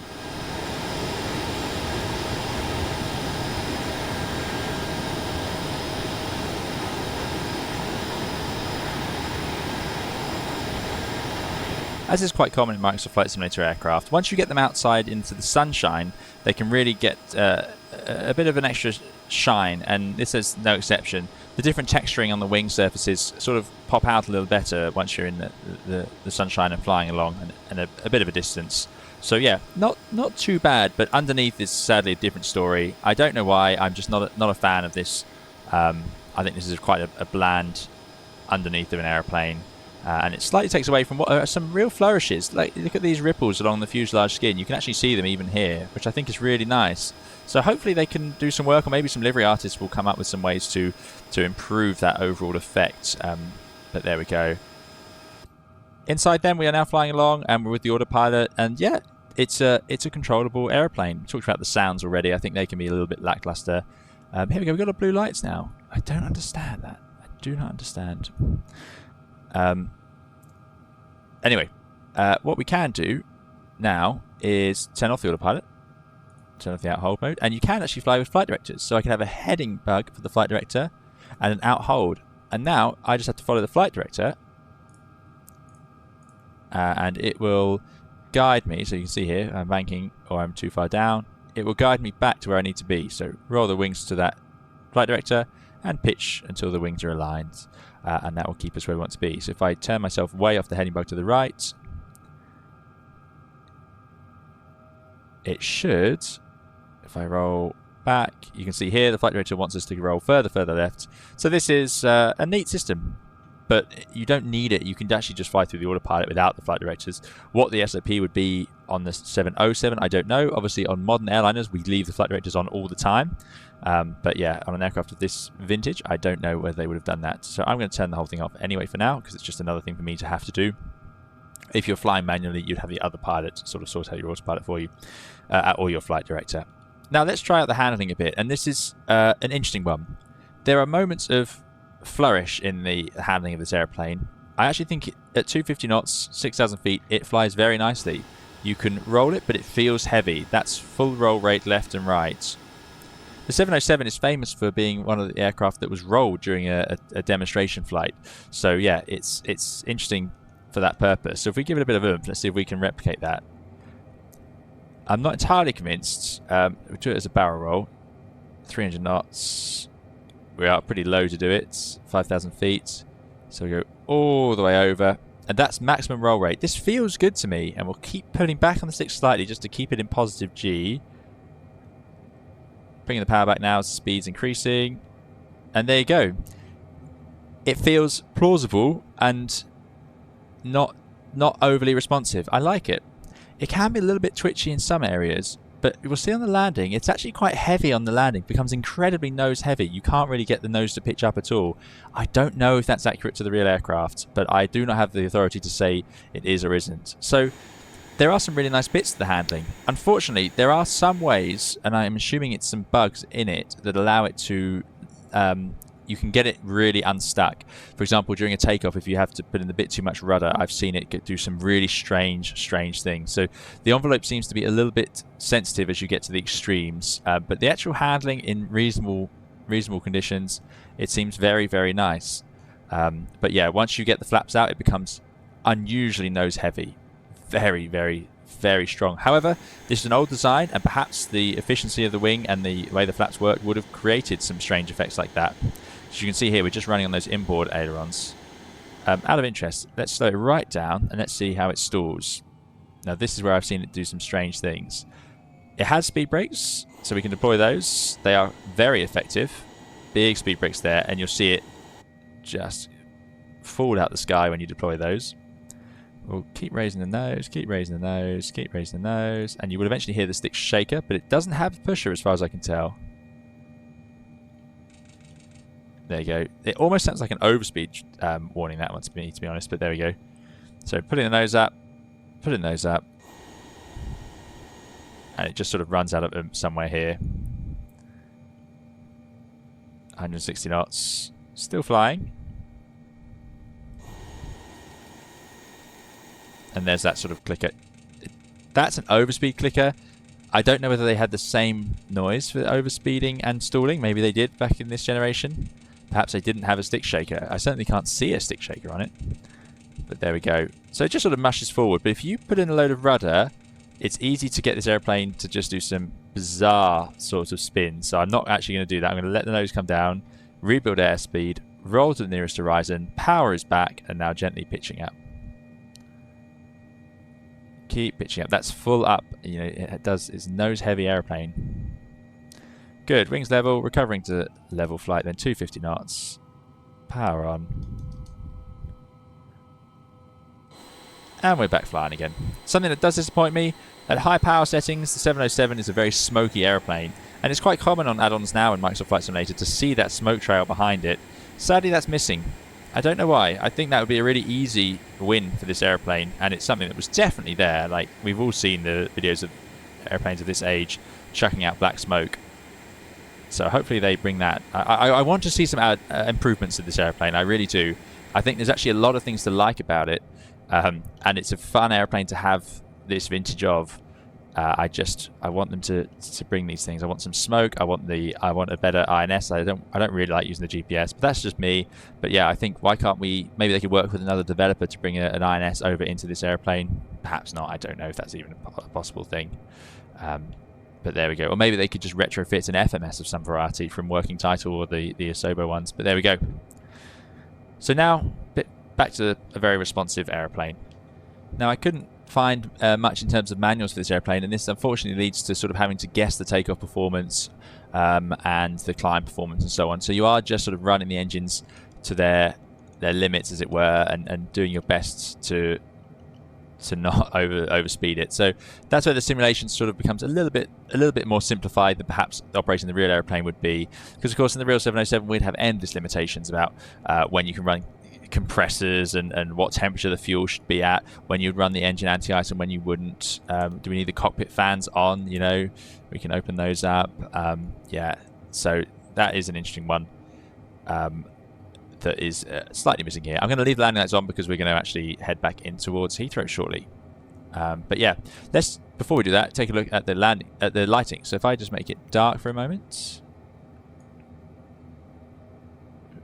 As is quite common in Microsoft Flight Simulator aircraft, once you get them outside into the sunshine, they can really get a bit of an extra shine, and this is no exception. The different texturing on the wing surfaces sort of pop out a little better once you're in the sunshine and flying along and a bit of a distance. So yeah, not too bad, but underneath is sadly a different story. I don't know why, I'm just not a fan of this. I think this is quite a bland underneath of an aeroplane. And it slightly takes away from what are some real flourishes. Like, look at these ripples along the fuselage skin. You can actually see them even here, which I think is really nice. So hopefully they can do some work, or maybe some livery artists will come up with some ways to improve that overall effect. But there we go. Inside then, we are now flying along, and we're with the autopilot. And yeah, it's a controllable aeroplane. We talked about the sounds already. I think they can be a little bit lackluster. Here we go. We've got our blue lights now. I don't understand that. I do not understand. Anyway, what we can do now is turn off the autopilot, turn off the out hold mode, and you can actually fly with flight directors. So I can have a heading bug for the flight director and an out hold. And now I just have to follow the flight director, and it will guide me. So you can see here, I'm banking or I'm too far down. It will guide me back to where I need to be. So roll the wings to that flight director and pitch until the wings are aligned. And that will keep us where we want to be. So if I turn myself way off the heading bug to the right, it should, if I roll back, you can see here the flight director wants us to roll further left. So this is a neat system, but you don't need it. You can actually just fly through the autopilot without the flight directors. What the SOP would be on the 707, I don't know. Obviously on modern airliners, we leave the flight directors on all the time. But yeah, on an aircraft of this vintage, I don't know whether they would have done that. So I'm going to turn the whole thing off anyway for now, because it's just another thing for me to have to do. If you're flying manually, you'd have the other pilot sort of sort out your autopilot for you, or your flight director. Now let's try out the handling a bit, and this is an interesting one. There are moments of flourish in the handling of this airplane. I actually think at 250 knots, 6,000 feet, it flies very nicely. You can roll it, but it feels heavy. That's full roll rate left and right. The 707 is famous for being one of the aircraft that was rolled during a demonstration flight. So yeah, it's interesting for that purpose. So if we give it a bit of oomph, let's see if we can replicate that. I'm not entirely convinced. We'll do it as a barrel roll. 300 knots. We are pretty low to do it. 5,000 feet. So we go all the way over. And that's maximum roll rate. This feels good to me. And we'll keep pulling back on the stick slightly just to keep it in positive G. Bringing the power back now as the speed's increasing. And there you go. It feels plausible and not overly responsive. I like it. It can be a little bit twitchy in some areas, but we'll see on the landing, it's actually quite heavy on the landing. It becomes incredibly nose heavy. You can't really get the nose to pitch up at all. I don't know if that's accurate to the real aircraft, but I do not have the authority to say it is or isn't. So there are some really nice bits to the handling. Unfortunately, there are some ways, and I'm assuming it's some bugs in it, that allow it to... you can get it really unstuck. For example, during a takeoff, if you have to put in a bit too much rudder, I've seen it do some really strange things. So the envelope seems to be a little bit sensitive as you get to the extremes, but the actual handling in reasonable conditions, it seems very, very nice. But yeah, once you get the flaps out, it becomes unusually nose heavy. Very, very, very strong. However, this is an old design, and perhaps the efficiency of the wing and the way the flaps work would have created some strange effects like that. As you can see here, we're just running on those inboard ailerons. Out of interest, let's slow it right down and let's see how it stalls. Now this is where I've seen it do some strange things. It has speed brakes, so we can deploy those. They are very effective. Big speed brakes there, and you'll see it just fall out the sky when you deploy those. We'll keep raising the nose, keep raising the nose, keep raising the nose, and you will eventually hear the stick shaker, but it doesn't have a pusher as far as I can tell. There you go. It almost sounds like an overspeed warning, that one, to be honest, but there we go. So putting the nose up, putting the nose up, and it just sort of runs out of somewhere here. 160 knots, still flying. And there's that sort of clicker. That's an overspeed clicker. I don't know whether they had the same noise for overspeeding and stalling. Maybe they did back in this generation. Perhaps they didn't have a stick shaker. I certainly can't see a stick shaker on it. But there we go. So it just sort of mushes forward. But if you put in a load of rudder, it's easy to get this airplane to just do some bizarre sorts of spins. So I'm not actually going to do that. I'm going to let the nose come down, rebuild airspeed, roll to the nearest horizon, power is back, and now gently pitching up. Keep pitching up. That's full up. You know, it's nose heavy airplane. Good. Wings level, recovering to level flight, then 250 knots. Power on. And we're back flying again. Something that does disappoint me, at high power settings, the 707 is a very smoky airplane. And it's quite common on add-ons now in Microsoft Flight Simulator to see that smoke trail behind it. Sadly, that's missing. I don't know why. I think that would be a really easy win for this airplane, and it's something that was definitely there. Like, we've all seen the videos of airplanes of this age chucking out black smoke. So hopefully they bring that. I want to see some improvements to this airplane. I really do. I think there's actually a lot of things to like about it, and it's a fun airplane to have this vintage of. I want them to bring these things. I want some smoke. I want a better INS. I don't really like using the GPS, but that's just me. But yeah, I think why can't we? Maybe they could work with another developer to bring an INS over into this airplane. Perhaps not. I don't know if that's even a possible thing. But there we go. Or maybe they could just retrofit an FMS of some variety from Working Title or the Asobo ones. But there we go. So now back to a very responsive airplane. Now I couldn't find much in terms of manuals for this airplane, and this unfortunately leads to sort of having to guess the takeoff performance and the climb performance and so on. So you are just sort of running the engines to their limits, as it were, and doing your best to not overspeed it. So that's where the simulation sort of becomes a little bit more simplified than perhaps operating the real airplane would be, because of course in the real 707 we'd have endless limitations about when you can run compressors and what temperature the fuel should be at, when you'd run the engine anti-ice and when you wouldn't. Do we need the cockpit fans on? You know, we can open those up. Yeah, so that is an interesting one that is slightly missing here. I'm going to leave the landing lights on because we're going to actually head back in towards Heathrow shortly. But yeah, let's, before we do that, take a look at the lighting. So if I just make it dark for a moment.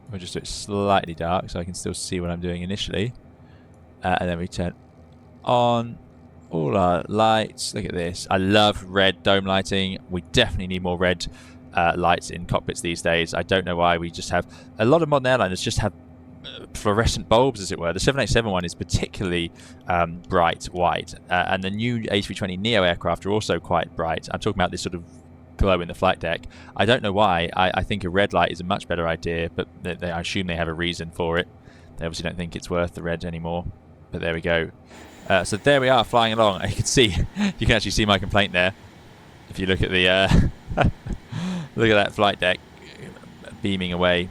We'll just do it slightly dark so I can still see what I'm doing initially. And then we turn on all our lights. Look at this. I love red dome lighting. We definitely need more red lights in cockpits these days. I don't know why. We just have a lot of modern airliners just have fluorescent bulbs, as it were. The 787 one is particularly bright white. And the new A320neo aircraft are also quite bright. I'm talking about this sort of glow in the flight deck. I don't know why. I think a red light is a much better idea, but I assume they have a reason for it. They obviously don't think it's worth the red anymore. But there we go. So there we are, flying along. You can see, you can actually see my complaint there. If you look at the look at that flight deck beaming away.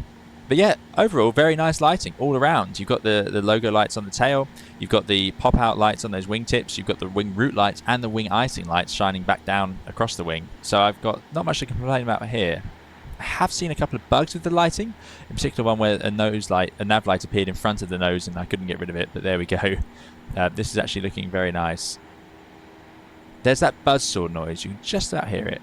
But yeah, overall, very nice lighting all around. You've got the logo lights on the tail. You've got the pop-out lights on those wingtips. You've got the wing root lights and the wing icing lights shining back down across the wing. So I've got not much to complain about here. I have seen a couple of bugs with the lighting. In particular, one where a nav light appeared in front of the nose and I couldn't get rid of it. But there we go. This is actually looking very nice. There's that buzzsaw noise. You can just about hear it.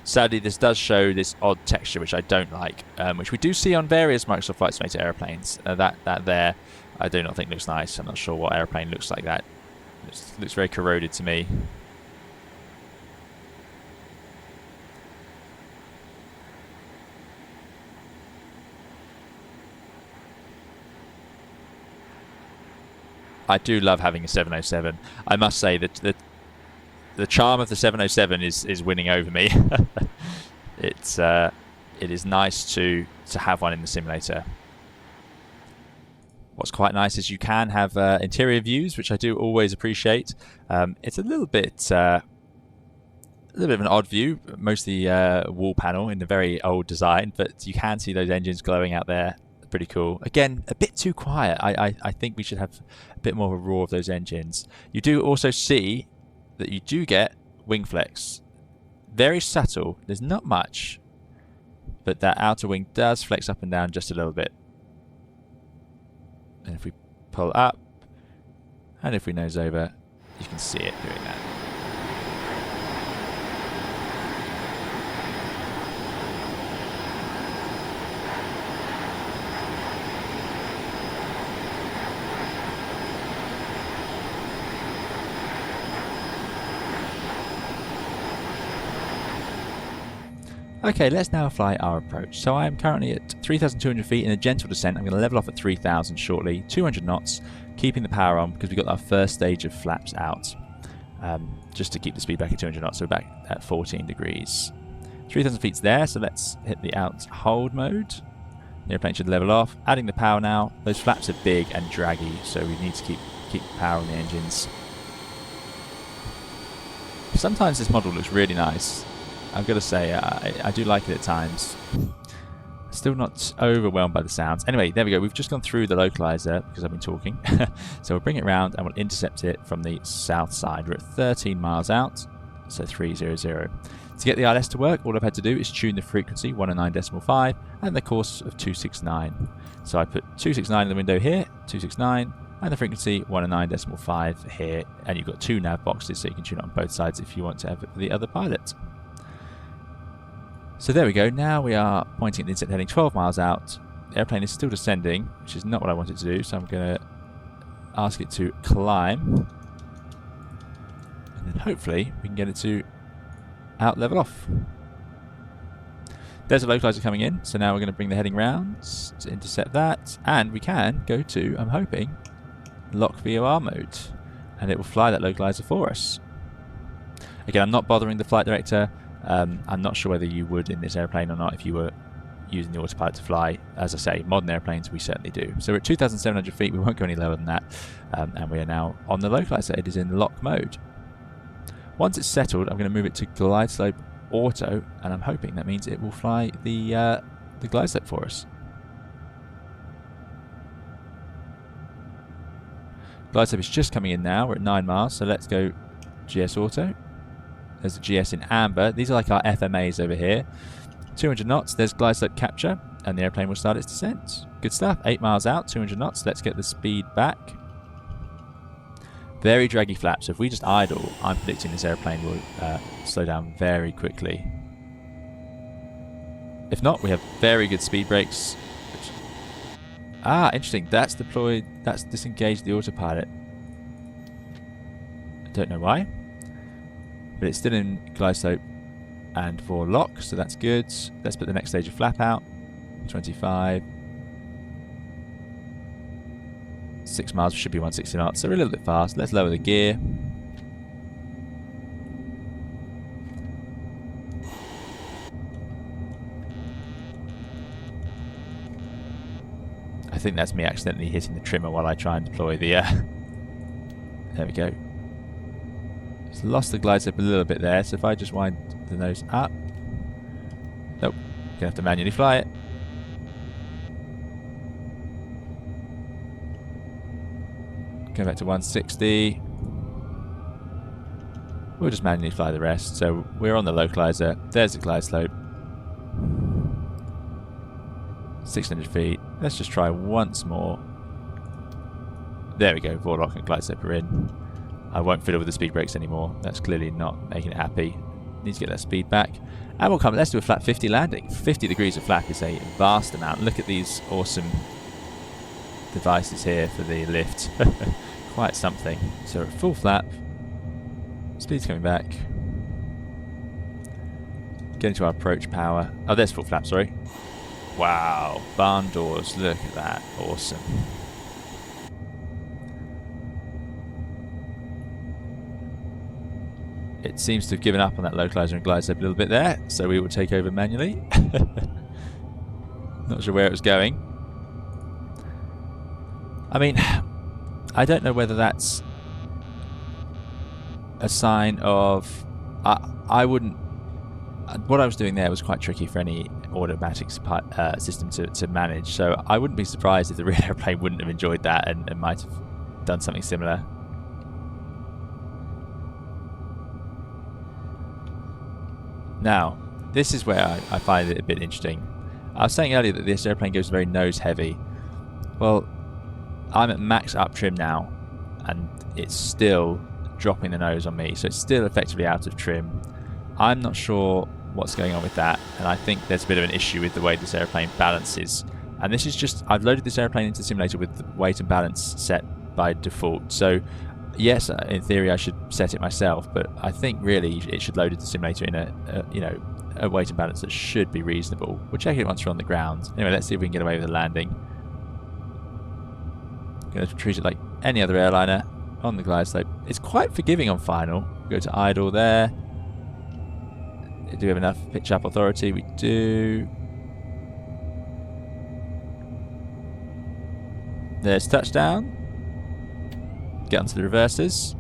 Sadly, this does show this odd texture, which I don't like, which we do see on various Microsoft Flight Simulator airplanes. That there, I do not think looks nice. I'm not sure what airplane looks like that. It looks very corroded to me. I do love having a 707. I must say that the charm of the 707 is winning over me. It's it is nice to have one in the simulator. What's quite nice is you can have interior views, which I do always appreciate. It's a little bit of an odd view, mostly wall panel in the very old design, but you can see those engines glowing out there. Pretty cool. Again, a bit too quiet. I think we should have a bit more of a roar of those engines. You do also see that you do get wing flex. Very subtle. There's not much, but that outer wing does flex up and down just a little bit. And if we pull up, and if we nose over, you can see it doing that. Okay, let's now fly our approach. So I am currently at 3,200 feet in a gentle descent. I'm going to level off at 3,000 shortly, 200 knots, keeping the power on because we've got our first stage of flaps out. Just to keep the speed back at 200 knots, so we're back at 14 degrees. 3,000 feet's there, so let's hit the out hold mode. The airplane should level off. Adding the power now. Those flaps are big and draggy, so we need to keep the power on the engines. Sometimes this model looks really nice. I've got to say, I do like it at times. Still not overwhelmed by the sounds. Anyway, there we go. We've just gone through the localizer because I've been talking. So we'll bring it round and we'll intercept it from the south side. We're at 13 miles out, so 300. To get the ILS to work, all I've had to do is tune the frequency 109.5 and the course of 269. So I put 269 in the window here, 269, and the frequency 109.5 here. And you've got two nav boxes, so you can tune it on both sides if you want to have it for the other pilot. So there we go, now we are pointing at the inset heading 12 miles out. The airplane is still descending, which is not what I wanted to do, so I'm going to ask it to climb. And then hopefully we can get it to out level off. There's a localizer coming in, so now we're going to bring the heading round to intercept that. And we can go to, I'm hoping, lock VOR mode. And it will fly that localizer for us. Again, I'm not bothering the flight director. I'm not sure whether you would in this airplane or not if you were using the autopilot to fly. As I say, modern airplanes we certainly do. So we're at 2,700 feet, we won't go any lower than that, and we are now on the localizer. It is in lock mode. Once it's settled, I'm going to move it to glide slope auto, and I'm hoping that means it will fly the glide slope for us. Glide slope is just coming in now. We're at 9 miles, so let's go GS auto. There's a GS in amber. These are like our FMAs over here. 200 knots, there's glide slope capture, and the airplane will start its descent. Good stuff. 8 miles out, 200 knots. Let's get the speed back. Very draggy flaps. So if we just idle, I'm predicting this airplane will slow down very quickly. If not, we have very good speed brakes. Interesting. That's deployed. That's disengaged the autopilot. I don't know why. But it's still in glide slope and for lock, so that's good. Let's put the next stage of flap out. 25. 6 miles, should be 160 knots, so we're a little bit fast. Let's lower the gear. I think that's me accidentally hitting the trimmer while I try and deploy the... There we go. Just lost the glide slope a little bit there, so if I just wind the nose up... Nope, gonna have to manually fly it. Go back to 160. We'll just manually fly the rest. So we're on the localizer. There's the glide slope. 600 feet. Let's just try once more. There we go. Vorlock and glide slope are in. I won't fiddle with the speed brakes anymore. That's clearly not making it happy. Need to get that speed back. And we'll come. Let's do a flat 50 landing. 50 degrees of flap is a vast amount. Look at these awesome devices here for the lift. Quite something. So at full flap, speed's coming back. Getting to our approach power. Oh, there's full flap, sorry. Wow, barn doors, look at that, awesome. It seems to have given up on that localizer and glide slope a little bit there, so we will take over manually. Not sure where it was going. I mean, I don't know whether that's a sign of... I wouldn't... What I was doing there was quite tricky for any automatic system to manage, so I wouldn't be surprised if the real airplane wouldn't have enjoyed that and might have done something similar. Now, this is where I find it a bit interesting. I was saying earlier that this airplane goes very nose heavy. Well, I'm at max up trim now, and it's still dropping the nose on me, so it's still effectively out of trim. I'm not sure what's going on with that, and I think there's a bit of an issue with the way this airplane balances. And this is just, I've loaded this airplane into the simulator with the weight and balance set by default, so yes, in theory I should set it myself, but I think really it should load into the simulator in a weight and balance that should be reasonable. We'll check it once we're on the ground. Anyway, let's see if we can get away with a landing. Going to treat it like any other airliner on the glide slope. It's quite forgiving on final. Go to idle there. Do we have enough pitch up authority? We do. There's touchdown. Get onto the reversers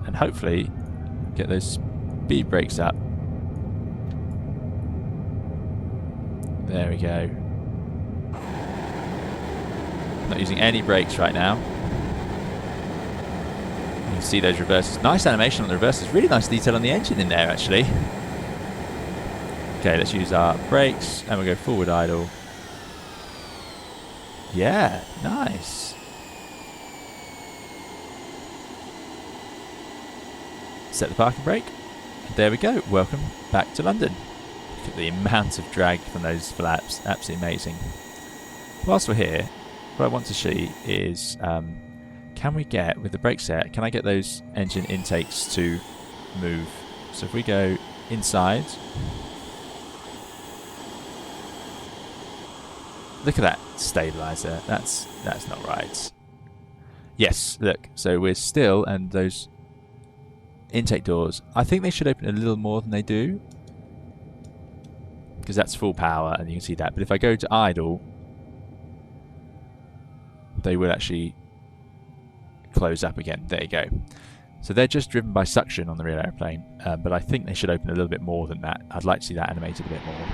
and hopefully get those speed brakes up. There we go. Not using any brakes right now. You can see those reversers. Nice animation on the reversers. Really nice detail on the engine in there, actually. Okay, let's use our brakes and we'll go forward idle. Yeah, nice. Set the parking brake. And there we go. Welcome back to London. Look at the amount of drag from those flaps. Absolutely amazing. Whilst we're here, what I want to see is can we get, with the brake set, can I get those engine intakes to move? So if we go inside, look at that stabilizer. That's not right. Yes, look. So we're still, and those intake doors, I think they should open a little more than they do, because that's full power and you can see that. But if I go to idle, they will actually close up again. There you go. So they're just driven by suction on the real airplane, but I think they should open a little bit more than that. I'd like to see that animated a bit more.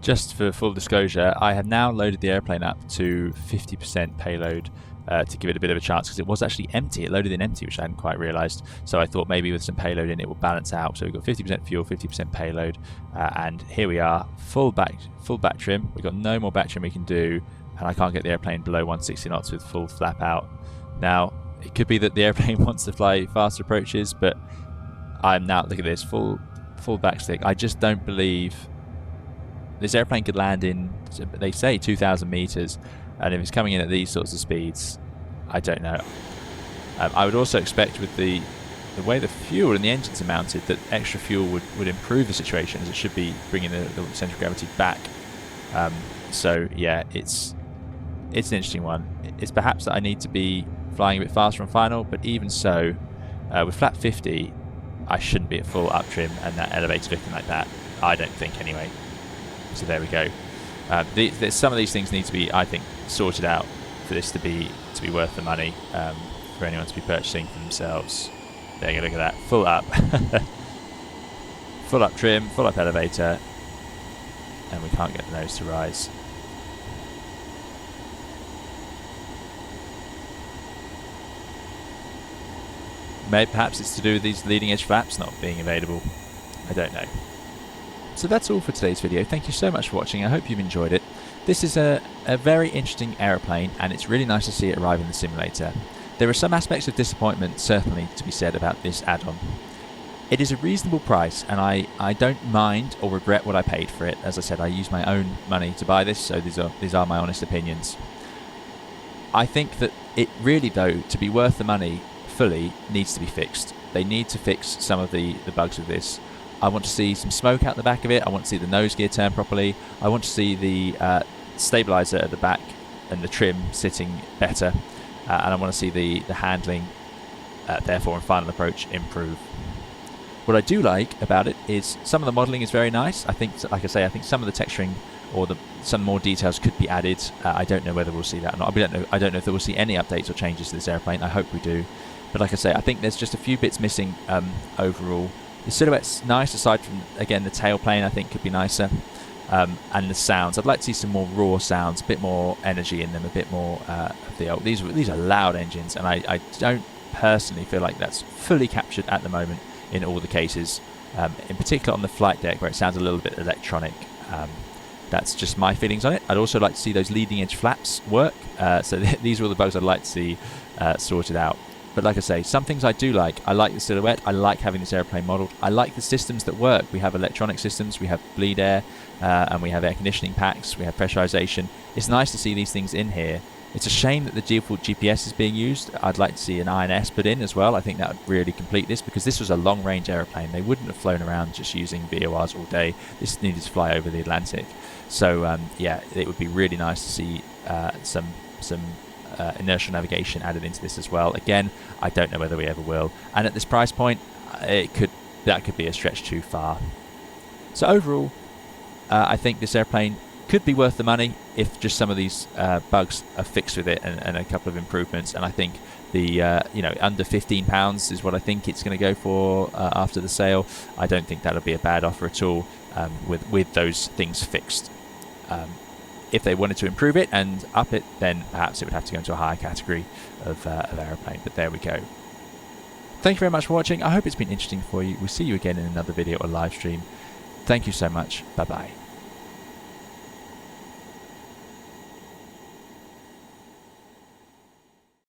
Just for full disclosure, I have now loaded the airplane up to 50% payload to give it a bit of a chance, because it was actually empty. It loaded in empty, which I hadn't quite realised. So I thought maybe with some payload in it will balance out. So we've got 50% fuel, 50% payload, and here we are, full back trim. We've got no more back trim we can do, and I can't get the airplane below 160 knots with full flap out. Now, it could be that the airplane wants to fly faster approaches, but I'm now, look at this, full back stick. I just don't believe this airplane could land in, they say, 2,000 meters, and if it's coming in at these sorts of speeds, I don't know. I would also expect, with the way the fuel and the engines are mounted, that extra fuel would improve the situation, as it should be bringing the centre of gravity back. So yeah, it's an interesting one. It's perhaps that I need to be flying a bit faster on final, but even so, with flap 50, I shouldn't be at full up trim and that elevator looking like that. I don't think, anyway. So there we go. Some of these things need to be, I think, sorted out for this to be worth the money, for anyone to be purchasing for themselves. There you go, look at that, full up. Full up trim, full up elevator, and we can't get the nose to rise. Maybe perhaps it's to do with these leading edge flaps not being available. I don't know. So that's all for today's video. Thank you so much for watching. I hope you've enjoyed it. This is a very interesting aeroplane, and it's really nice to see it arrive in the simulator. There are some aspects of disappointment certainly to be said about this add-on. It is a reasonable price, and I don't mind or regret what I paid for it. As I said, I used my own money to buy this, so these are my honest opinions. I think that it really, though, to be worth the money fully, needs to be fixed. They need to fix some of the bugs with this. I want to see some smoke out the back of it. I want to see the nose gear turn properly. I want to see the stabilizer at the back and the trim sitting better. And I want to see the handling, therefore, and final approach improve. What I do like about it is some of the modelling is very nice. I think, like I say, I think some of the texturing or some more details could be added. I don't know whether we'll see that or not. I don't know if we'll see any updates or changes to this airplane. I hope we do. But like I say, I think there's just a few bits missing overall. The silhouette's nice, aside from, again, the tailplane I think could be nicer. And the sounds, I'd like to see some more raw sounds, a bit more energy in them, a bit more of the old. These are loud engines, and I don't personally feel like that's fully captured at the moment in all the cases, in particular on the flight deck where it sounds a little bit electronic. That's just my feelings on it. I'd also like to see those leading edge flaps work, so these are all the bugs I'd like to see sorted out. But like I say, some things I do like. I like the silhouette. I like having this airplane modelled. I like the systems that work. We have electronic systems, we have bleed air, and we have air conditioning packs, we have pressurization. It's nice to see these things in here. It's a shame that the default GPS is being used. I'd like to see an ILS put in as well. I think that would really complete this, because this was a long-range airplane. They wouldn't have flown around just using VORs all day. This needed to fly over the Atlantic. So yeah, it would be really nice to see some inertial navigation added into this as well. Again, I don't know whether we ever will. And at this price point, that could be a stretch too far. So overall, I think this airplane could be worth the money if just some of these bugs are fixed with it, and a couple of improvements. And I think the under £15 is what I think it's going to go for after the sale. I don't think that'll be a bad offer at all, with those things fixed. If they wanted to improve it and up it, then perhaps it would have to go into a higher category of aeroplane. But there we go. Thank you very much for watching. I hope it's been interesting for you. We'll see you again in another video or live stream. Thank you so much. Bye bye.